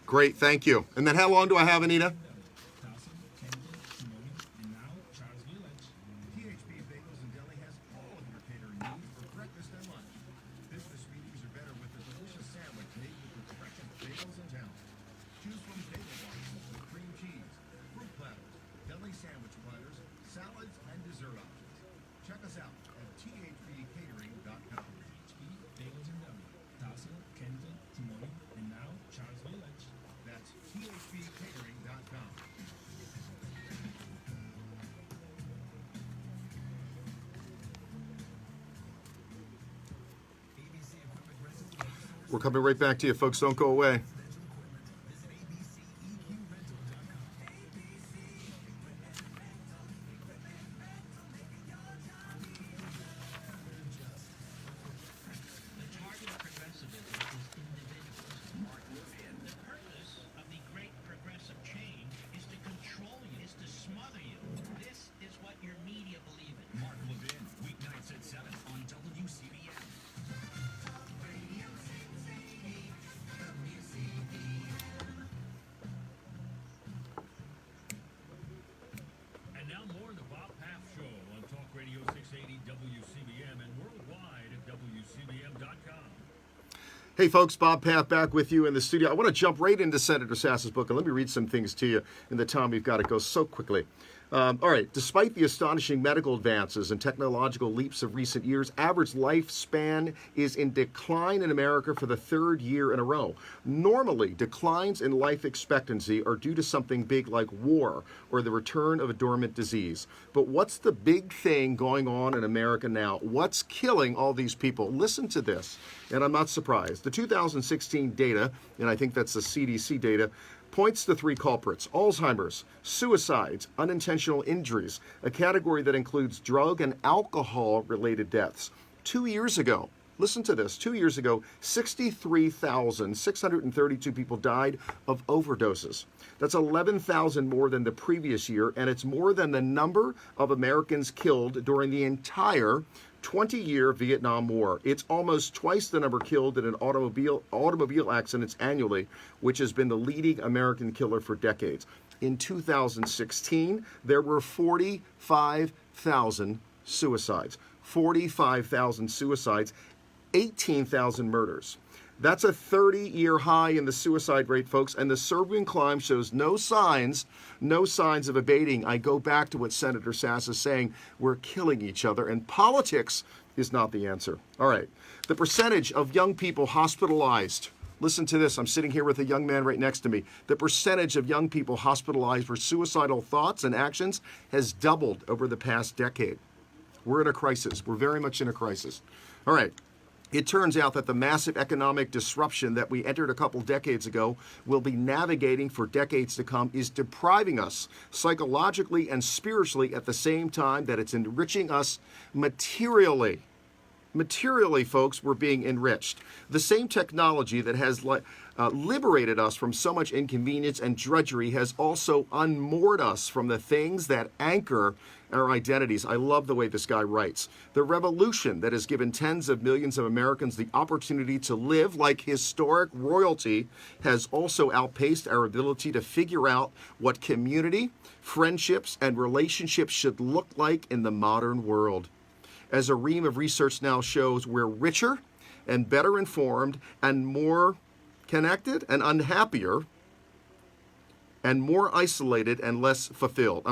Great, thank you. And then how long do I have, Anita? We're coming right back to you, folks. Don't go away. Hey folks, Bob Paff back with you in the studio. I want to jump right into Senator Sass's book, and let me read some things to you in the time we've got. It goes so quickly. All right, despite the astonishing medical advances and technological leaps of recent years, average lifespan is in decline in America for the third year in a row. Normally, declines in life expectancy are due to something big like war or the return of a dormant disease. But what's the big thing going on in America now? What's killing all these people? Listen to this, and I'm not surprised. The 2016 data, and I think that's the CDC data, points to three culprits: Alzheimer's, suicides, unintentional injuries, a category that includes drug and alcohol-related deaths. 2 years ago, listen to this, 2 years ago, 63,632 people died of overdoses. That's 11,000 more than the previous year, and it's more than the number of Americans killed during the entire 20-year Vietnam War. It's almost twice the number killed in an automobile accidents annually, which has been the leading American killer for decades. In 2016, there were 45,000 suicides. 45,000 suicides, 18,000 murders. That's a 30-year high in the suicide rate, folks, and the Serbian climb shows no signs of abating. I go back to what Senator Sass is saying. We're killing each other, and politics is not the answer. All right. The percentage of young people hospitalized. Listen to this. I'm sitting here with a young man right next to me. The percentage of young people hospitalized for suicidal thoughts and actions has doubled over the past decade. We're in a crisis. We're very much in a crisis. All right. It turns out that the massive economic disruption that we entered a couple decades ago will be navigating for decades to come is depriving us psychologically and spiritually at the same time that it's enriching us materially. Materially, folks, we're being enriched. The same technology that has liberated us from so much inconvenience and drudgery has also unmoored us from the things that anchor our identities. I love the way this guy writes. The revolution that has given tens of millions of Americans the opportunity to live like historic royalty has also outpaced our ability to figure out what community, friendships, and relationships should look like in the modern world. As a ream of research now shows, we're richer and better informed and more connected and unhappier and more isolated and less fulfilled.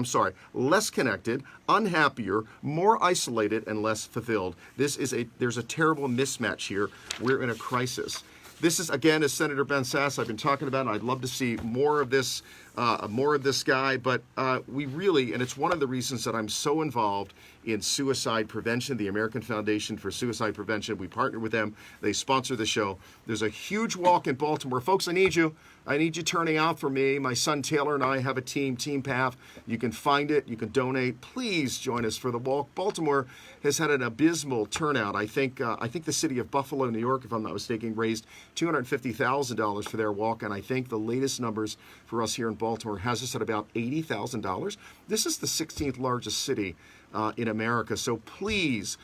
Less connected, unhappier, more isolated, and less fulfilled. There's a terrible mismatch here. We're in a crisis. This is, again, as Senator Ben Sass I've been talking about, and I'd love to see more of this guy, but we really, and it's one of the reasons that I'm so involved in suicide prevention, the American Foundation for Suicide Prevention. We partner with them. They sponsor the show. There's a huge walk in Baltimore. Folks, I need you. I need you turning out for me. My son Taylor and I have a team, Team Paff. You can find it. You can donate. Please join us for the walk. Baltimore has had an abysmal turnout. I think the city of Buffalo, New York, if I'm not mistaken, raised $250,000 for their walk, and I think the latest numbers for us here in Baltimore has us at about $80,000. This is the 16th largest city in America. So please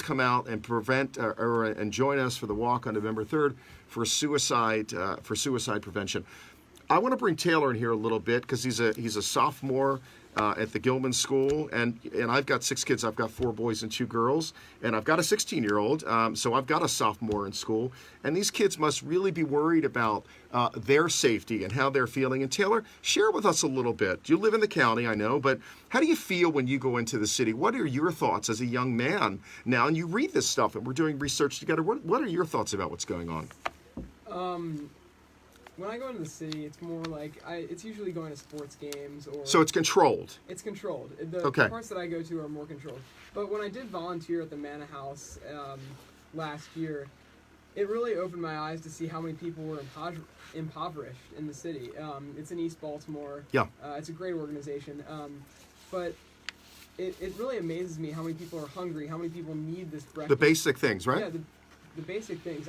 come out and and join us for the walk on November 3rd for suicide prevention. I want to bring Taylor in here a little bit because he's a sophomore at the Gilman School, and I've got 6 kids. I've got 4 boys and 2 girls, and I've got a 16-year-old, so I've got a sophomore in school, and these kids must really be worried about their safety and how they're feeling. And Taylor, share with us a little bit. You live in the county, I know, but how do you feel when you go into the city? What are your thoughts as a young man now? And you read this stuff, and we're doing research together. What are your thoughts about what's going on? When I go into the city, it's more like it's usually going to sports games or. So it's controlled. It's controlled. The parts that I go to are more controlled. But when I did volunteer at the Manor House last year, it really opened my eyes to see how many people were impoverished in the city. It's in East Baltimore. Yeah. It's a great organization. But it really amazes me how many people are hungry, how many people need this breakfast. The basic things, right? Yeah, the basic things.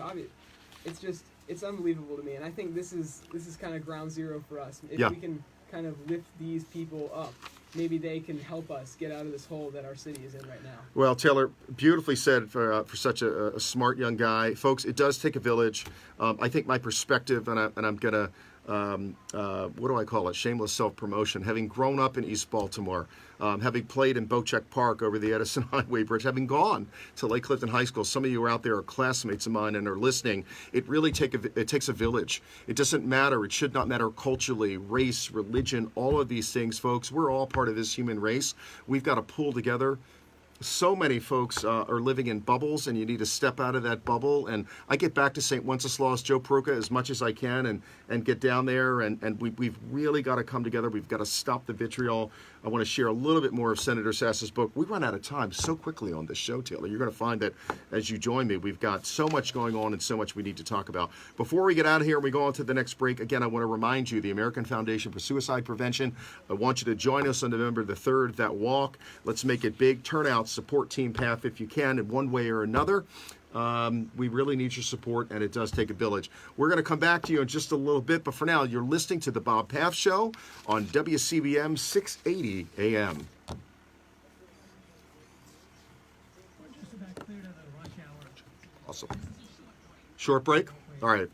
It's unbelievable to me, and I think this is kind of ground zero for us. If we can kind of lift these people up, maybe they can help us get out of this hole that our city is in right now. Well, Taylor, beautifully said for such a smart young guy. Folks, it does take a village. I think my perspective, and I'm going to, what do I call it? Shameless self-promotion. Having grown up in East Baltimore, having played in Bocheck Park over the Edison Highway Bridge, having gone to Lake Clifton High School. Some of you out there are classmates of mine and are listening. It really takes a village. It doesn't matter. It should not matter culturally, race, religion, all of these things, folks. We're all part of this human race. We've got to pull together. So many folks are living in bubbles, and you need to step out of that bubble. And I get back to St. Wenceslas, Joe Peruca, as much as I can and get down there. And we've really got to come together. We've got to stop the vitriol. I want to share a little bit more of Senator Sass's book. We run out of time so quickly on this show, Taylor. You're going to find that as you join me, we've got so much going on and so much we need to talk about. Before we get out of here and we go on to the next break, again, I want to remind you, the American Foundation for Suicide Prevention, I want you to join us on November the 3rd, that walk. Let's make it big. Turn out, support Team Paff if you can in one way or another. We really need your support, and it does take a village. We're going to come back to you in just a little bit, but for now, you're listening to The Bob Paff Show on WCBM 680 AM. Awesome. Short break? All right.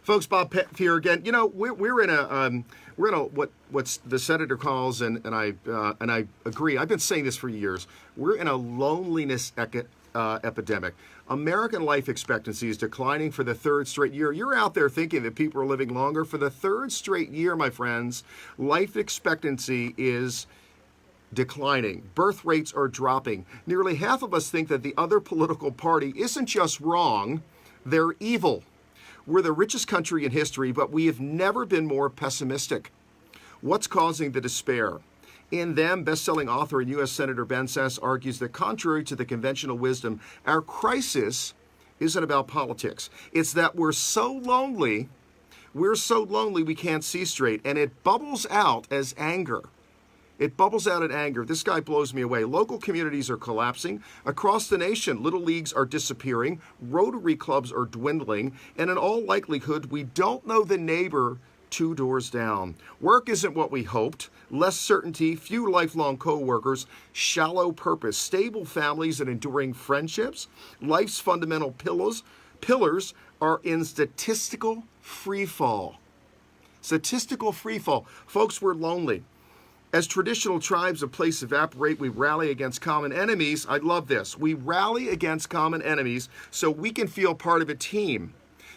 Folks, Bob Paff here again. You know, we're in a what's the senator calls, and I agree. I've been saying this for years. We're in a loneliness epidemic. American life expectancy is declining for the third straight year. You're out there thinking that people are living longer. For the third straight year, my friends, life expectancy is declining. Birth rates are dropping. Nearly half of us think that the other political party isn't just wrong, they're evil. We're the richest country in history, but we have never been more pessimistic. What's causing the despair? In Them, best-selling author and U.S. Senator Ben Sasse argues that contrary to the conventional wisdom, our crisis isn't about politics. It's that we're so lonely we can't see straight, and it bubbles out as anger. It bubbles out in anger. This guy blows me away. Local communities are collapsing. Across the nation, little leagues are disappearing. Rotary clubs are dwindling. And in all likelihood, we don't know the neighbor 2 doors down. Work isn't what we hoped. Less certainty, few lifelong co-workers, shallow purpose, stable families and enduring friendships. Life's fundamental pillars are in statistical free fall. Statistical free fall. Folks, we're lonely. As traditional tribes of place evaporate, we rally against common enemies. I love this. We rally against common enemies so we can feel part of a team.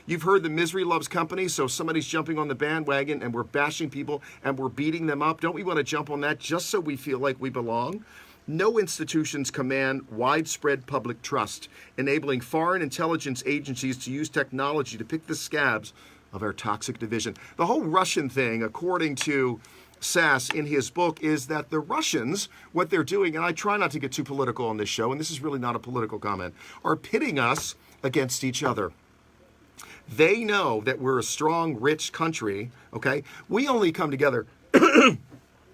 You've heard the misery loves company, so somebody's jumping on the bandwagon and we're bashing people and we're beating them up. Don't we want to jump on that just so we feel like we belong? No institutions command widespread public trust, enabling foreign intelligence agencies to use technology to pick the scabs of our toxic division. The whole Russian thing, according to Sasse in his book, is that the Russians, what they're doing, and I try not to get too political on this show, and this is really not a political comment, are pitting us against each other. They know that we're a strong, rich country, okay? We only come together,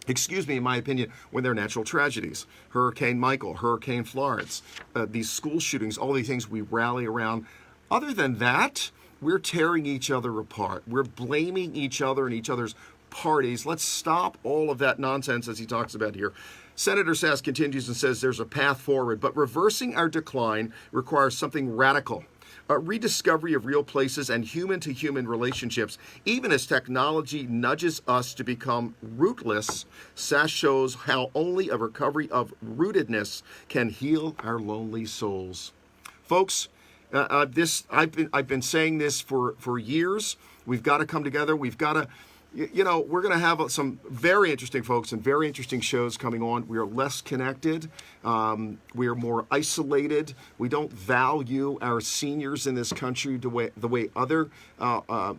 excuse me, in my opinion, when there are natural tragedies. Hurricane Michael, Hurricane Florence, these school shootings, all these things we rally around. Other than that, we're tearing each other apart. We're blaming each other and each other's parties. Let's stop all of that nonsense as he talks about here. Senator Sasse continues and says there's a path forward, but reversing our decline requires something radical. A rediscovery of real places and human-to-human relationships. Even as technology nudges us to become rootless, Sasse shows how only a recovery of rootedness can heal our lonely souls. Folks, I've been saying this for years. We've got to come together. We've got to, you know, we're going to have some very interesting folks and very interesting shows coming on. We are less connected. We are more isolated. We don't value our seniors in this country the way other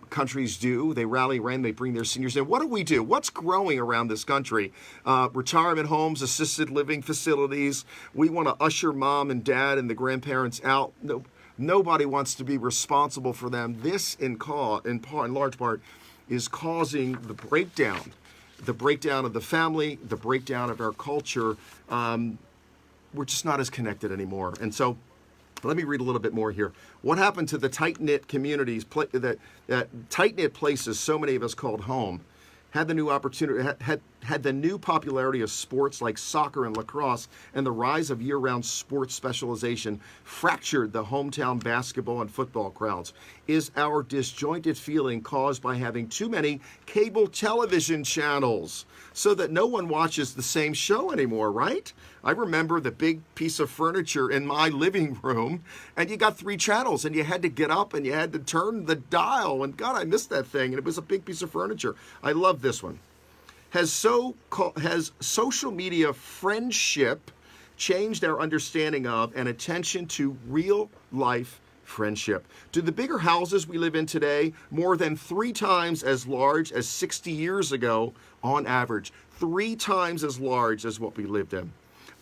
countries do. They rally around, they bring their seniors in. What do? What's growing around this country? Retirement homes, assisted living facilities. We want to usher mom and dad and the grandparents out. No, nobody wants to be responsible for them. This, in large part, is causing the breakdown of the family, the breakdown of our culture. We're just not as connected anymore. And so let me read a little bit more here. What happened to the tight-knit communities, that tight-knit places so many of us called home? Had the new opportunity, had the new popularity of sports like soccer and lacrosse and the rise of year-round sports specialization fractured the hometown basketball and football crowds? Is our disjointed feeling caused by having too many cable television channels so that no one watches the same show anymore, right? I remember the big piece of furniture in my living room, and you got 3 channels, and you had to get up and you had to turn the dial, and God, I missed that thing, and it was a big piece of furniture. I love this one. Has social media friendship changed our understanding of and attention to real life friendship? Do the bigger houses we live in today, more than 3 times as large as 60 years ago on average, 3 times as large as what we lived in,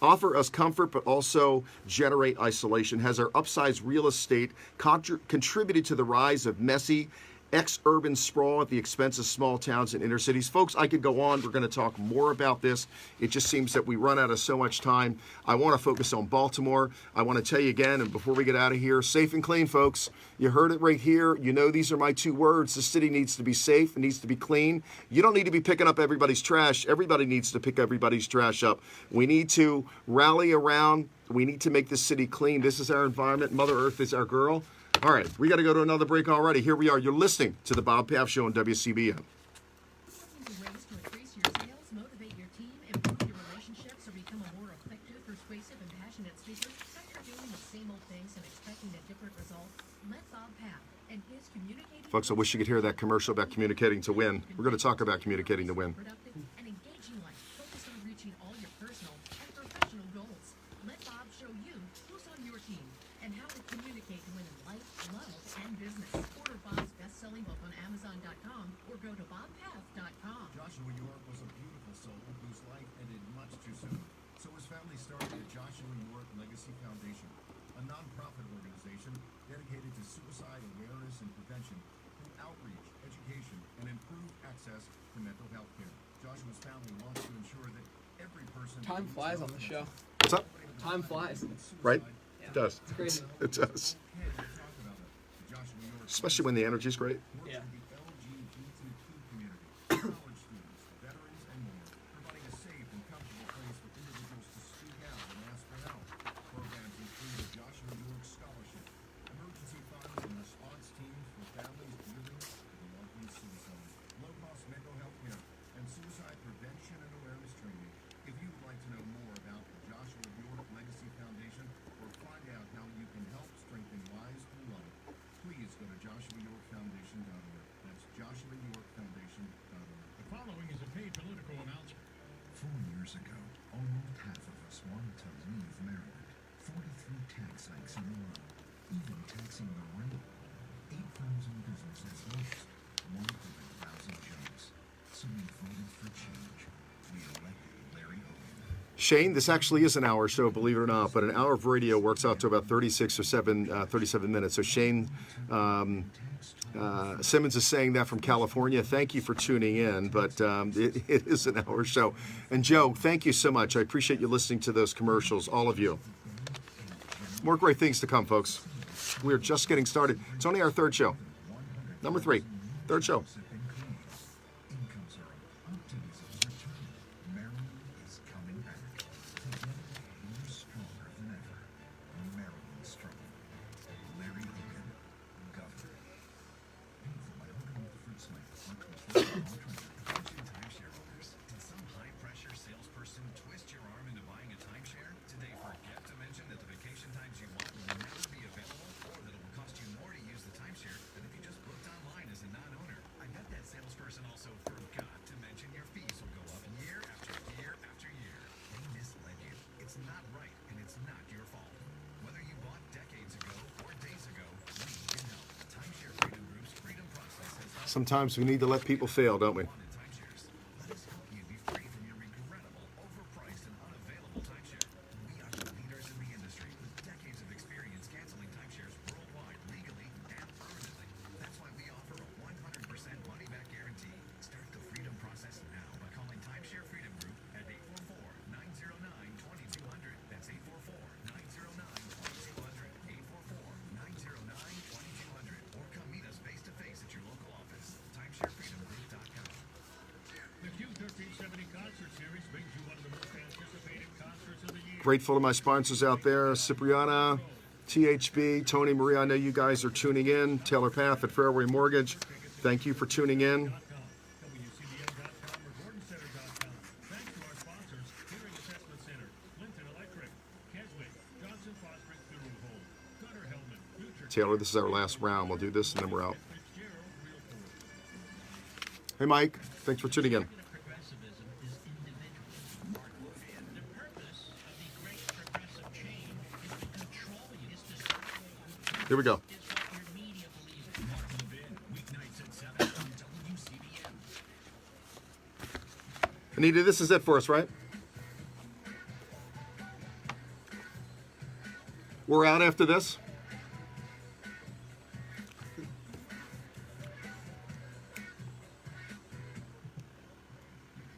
offer us comfort but also generate isolation? Has our upsized real estate contributed to the rise of messy ex-urban sprawl at the expense of small towns and inner cities? Folks, I could go on. We're going to talk more about this. It just seems that we run out of so much time. I want to focus on Baltimore. I want to tell you again, and before we get out of here, safe and clean, folks. You heard it right here. You know these are my 2 words. The city needs to be safe. It needs to be clean. You don't need to be picking up everybody's trash. Everybody needs to pick everybody's trash up. We need to rally around. We need to make this city clean. This is our environment. Mother Earth is our girl. All right, we got to go to another break already. Here we are. You're listening to the Bob Paff Show on WCBM. Looking for ways to increase your sales, motivate your team, improve your relationships, or become a more effective, persuasive, and passionate speaker? After doing the same old things and expecting a different result, let Bob Paff and his communicating. Folks, I wish you could hear that commercial about communicating to win. We're going to talk about communicating to win. Productive and engaging life, focused on reaching all your personal and professional goals. Let Bob show you who's on your team and how to communicate to win in life, love, and business. Order Bob's best-selling book on Amazon.com or go to bobpath.com. Joshua York was a beautiful soul whose life ended much too soon. So his family started the Joshua York Legacy Foundation, a nonprofit organization dedicated to suicide awareness and prevention through outreach, education, and improved access to mental health care. Joshua's family wants to ensure that every person... Time flies on the show. What's up? Time flies. Right? It does. It's crazy. It does. Especially when the energy's great. Yeah. College students, veterans, and more, providing a safe and comfortable place for individuals to speak out and ask for help. Programs include the Joshua York Scholarship, emergency funds and response teams for families dealing with loved one suicide, low-cost mental health care, and suicide prevention and awareness training. If you would like to know more about the Joshua York Legacy Foundation or find out how you can help strengthen lives through life, please go to joshuayorkfoundation.org. That's joshuayorkfoundation.org. The following is a paid political announcement. 4 years ago, almost half of us wanted to leave Maryland. 43 tax hikes in a row, even taxing the rent. 8,000 businesses lost, 100,000 jobs. So we voted for change. We elected Larry Hogan. Shane, this actually is an hour show, believe it or not, but an hour of radio works out to about 37 minutes. So Shane Simmons is saying that from California. Thank you for tuning in, but it is an hour show. And Joe, thank you so much. I appreciate you listening to those commercials, all of you. More great things to come, folks. We're just getting started. It's only our third show. Number 3, third show. Incomes are up, optimism is returning. Maryland is coming back. Together, we're stronger than ever. Maryland strong. Larry Hogan, Governor. Paid for by Hogan Rutherford Smith. Attention timeshare owners. Did some high-pressure salesperson twist your arm into buying a timeshare? Did they forget to mention that the vacation times you want will never be available, or that it will cost you more to use the timeshare than if you just booked online as a non-owner? I bet that salesperson also forgot to mention your fees will go up year after year after year. They misled you. It's not right, and it's not your fault. Whether you bought decades ago or days ago, we can help. Timeshare Freedom Group's Freedom Process has helped Sometimes we need to let people fail, don't we? wanted timeshares. Let us help you be free from your regrettable, overpriced, and unavailable timeshare. We are the leaders in the industry with decades of experience canceling timeshares worldwide, legally and permanently. That's why we offer a 100% money-back guarantee. Start the Freedom Process now by calling Timeshare Freedom Group at 844-909-2200. That's 844-909-2200. 844-909-2200. Or come meet us face-to-face at your local office. TimeshareFreedomGroup.com. The Q1370 Concert Series brings you one of the most anticipated concerts of the year. Grateful to my sponsors out there, Cipriana, THB, Tony Marie. I know you guys are tuning in. Taylor Paff at Fairway Mortgage. Thank you for tuning in. WCBM.com or GordonCenter.com. Thanks to our sponsors, Hearing Assessment Center, Linton Electric, Keswick, Johnson Fosbrick Funeral Home, Gunnar Hellman, Future Taylor, this is our last round. We'll do this and then we're out. Fitzgerald, Realtor. Hey, Mike. Thanks for tuning in. Progressivism is individual. Mark Levin. The purpose of the great progressive change is to control you, is to stop Here we go. is what your media believes. Mark Levin, weeknights at 7 on WCBM. Anita, this is it for us, right? We're out after this.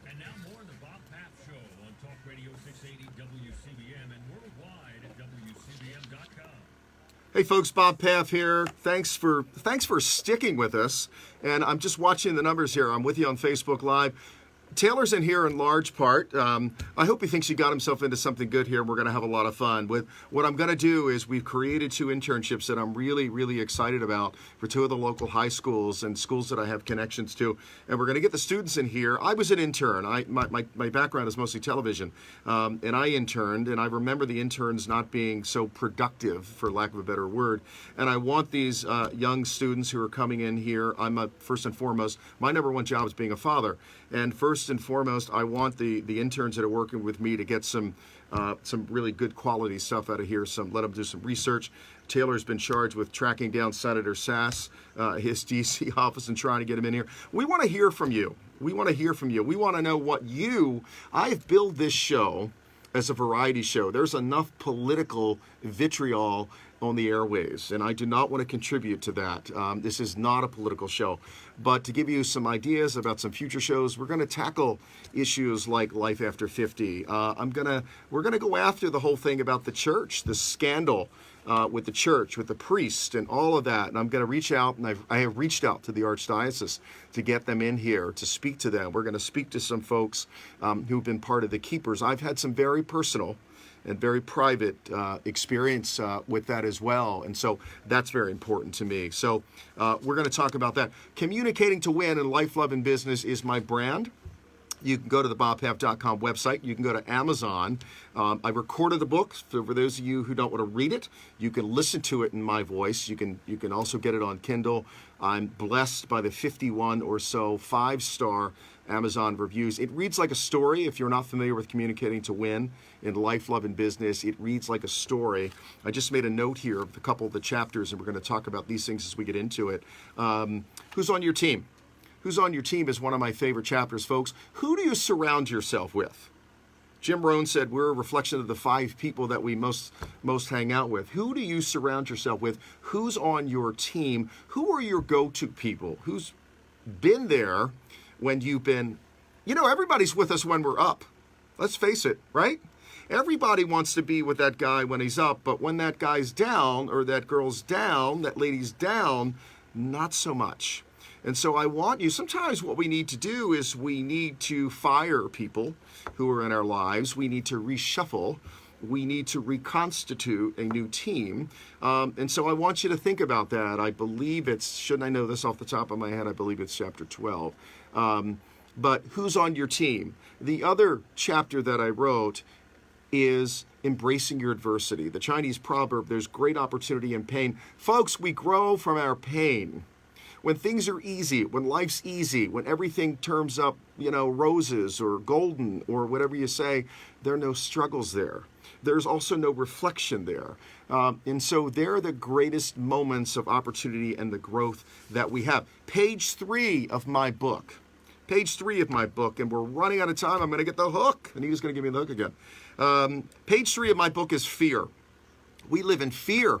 And now more of the Bob Paff Show on Talk Radio 680 WCBM and worldwide at WCBM.com. Hey folks, Bob Paff here. Thanks for sticking with us. And I'm just watching the numbers here. I'm with you on Facebook Live. Taylor's in here in large part. I hope he thinks he got himself into something good here. We're going to have a lot of fun. With what I'm going to do is we've created 2 internships that I'm really, really excited about for 2 of the local high schools and schools that I have connections to. And we're going to get the students in here. I was an intern. My background is mostly television. And I interned, and I remember the interns not being so productive, for lack of a better word. And I want these young students who are coming in here, first and foremost, my number one job is being a father. And first and foremost, I want the interns that are working with me to get some really good quality stuff out of here. Let them do some research. Taylor's been charged with tracking down Senator Sass, his D.C. office, and trying to get him in here. We want to hear from you. We want to hear from you. We want to know what I've billed this show as a variety show. There's enough political vitriol on the airways, and I do not want to contribute to that. This is not a political show, but to give you some ideas about some future shows, we're going to tackle issues like Life After 50. We're gonna go after the whole thing about the church, the scandal with the church, with the priest, and all of that. And I'm going to reach out, and I have reached out to the Archdiocese to get them in here to speak to them. We're going to speak to some folks who've been part of the Keepers. I've had some very personal and very private experience with that as well. And so that's very important to me. So we're going to talk about that. Communicating to Win in Life, Love, and Business is my brand. You can go to the bobpaff.com website. You can go to Amazon. I recorded the book. So for those of you who don't want to read it, you can listen to it in my voice. You can also get it on Kindle. I'm blessed by the 51 or so 5-star Amazon reviews. It reads like a story. If you're not familiar with Communicating to Win in Life, Love, and Business, it reads like a story. I just made a note here of a couple of the chapters, and we're going to talk about these things as we get into it. Who's on your team? Who's on your team is one of my favorite chapters, folks. Who do you surround yourself with? Jim Rohn said we're a reflection of the 5 people that we most hang out with. Who do you surround yourself with? Who's on your team? Who are your go-to people? Who's been there when you've been, everybody's with us when we're up. Let's face it, right? Everybody wants to be with that guy when he's up, but when that guy's down, or that girl's down, that lady's down, not so much. And so I want you, sometimes what we need to do is we need to fire people who are in our lives. We need to reshuffle. We need to reconstitute a new team. And so I want you to think about that. I believe shouldn't I know this off the top of my head, I believe it's chapter 12. But who's on your team? The other chapter that I wrote is embracing your adversity. The Chinese proverb, there's great opportunity in pain. Folks, we grow from our pain. When things are easy, when life's easy, when everything turns up, roses or golden or whatever you say, there are no struggles there. There's also no reflection there. And so they're the greatest moments of opportunity and the growth that we have. Page 3 of my book. Page 3 of my book, and we're running out of time. I'm going to get the hook. And he's going to give me the hook again. Page 3 of my book is fear. We live in fear.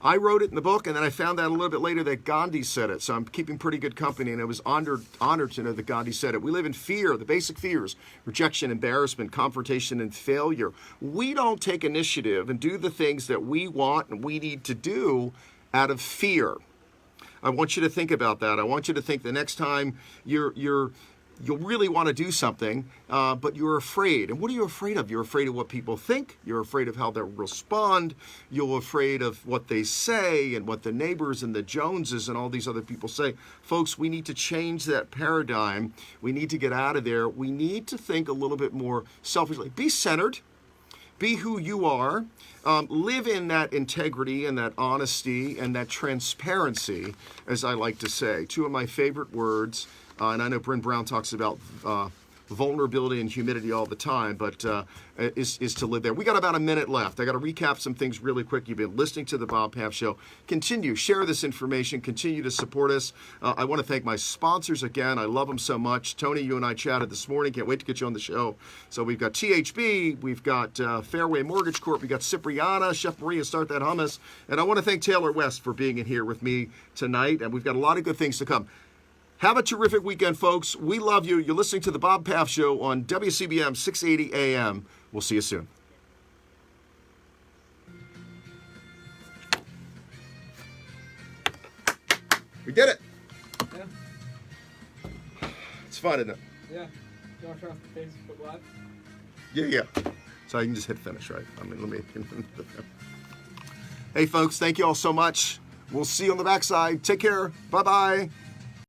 I wrote it in the book, and then I found out a little bit later that Gandhi said it. So I'm keeping pretty good company, and I was honored to know that Gandhi said it. We live in fear, the basic fears: rejection, embarrassment, confrontation, and failure. We don't take initiative and do the things that we want and we need to do out of fear. I want you to think about that. I want you to think the next time you'll really want to do something, but you're afraid. And what are you afraid of? You're afraid of what people think. You're afraid of how they'll respond. You're afraid of what they say and what the neighbors and the Joneses and all these other people say. Folks, we need to change that paradigm. We need to get out of there. We need to think a little bit more selfishly. Be centered. Be who you are. Live in that integrity and that honesty and that transparency, as I like to say. 2 of my favorite words. And I know Bryn Brown talks about vulnerability and humility all the time, but is to live there. We got about a minute left. I got to recap some things really quick. You've been listening to the Bob Paff Show. Continue, share this information. Continue to support us. I want to thank my sponsors again. I love them so much. Tony, you and I chatted this morning. Can't wait to get you on the show. So we've got THB, we've got Fairway Mortgage Corp, we've got Cipriana, Chef Maria, Start That Hummus. And I want to thank Taylor West for being in here with me tonight. And we've got a lot of good things to come. Have a terrific weekend, folks. We love you. You're listening to the Bob Paff Show on WCBM 680 AM. We'll see you soon. We did it. Yeah. It's fun, isn't it? Yeah. You want to turn off the Facebook Live? Yeah. So you can just hit finish, right? I mean, let me. Hey, folks, thank you all so much. We'll see you on the backside. Take care. Bye-bye.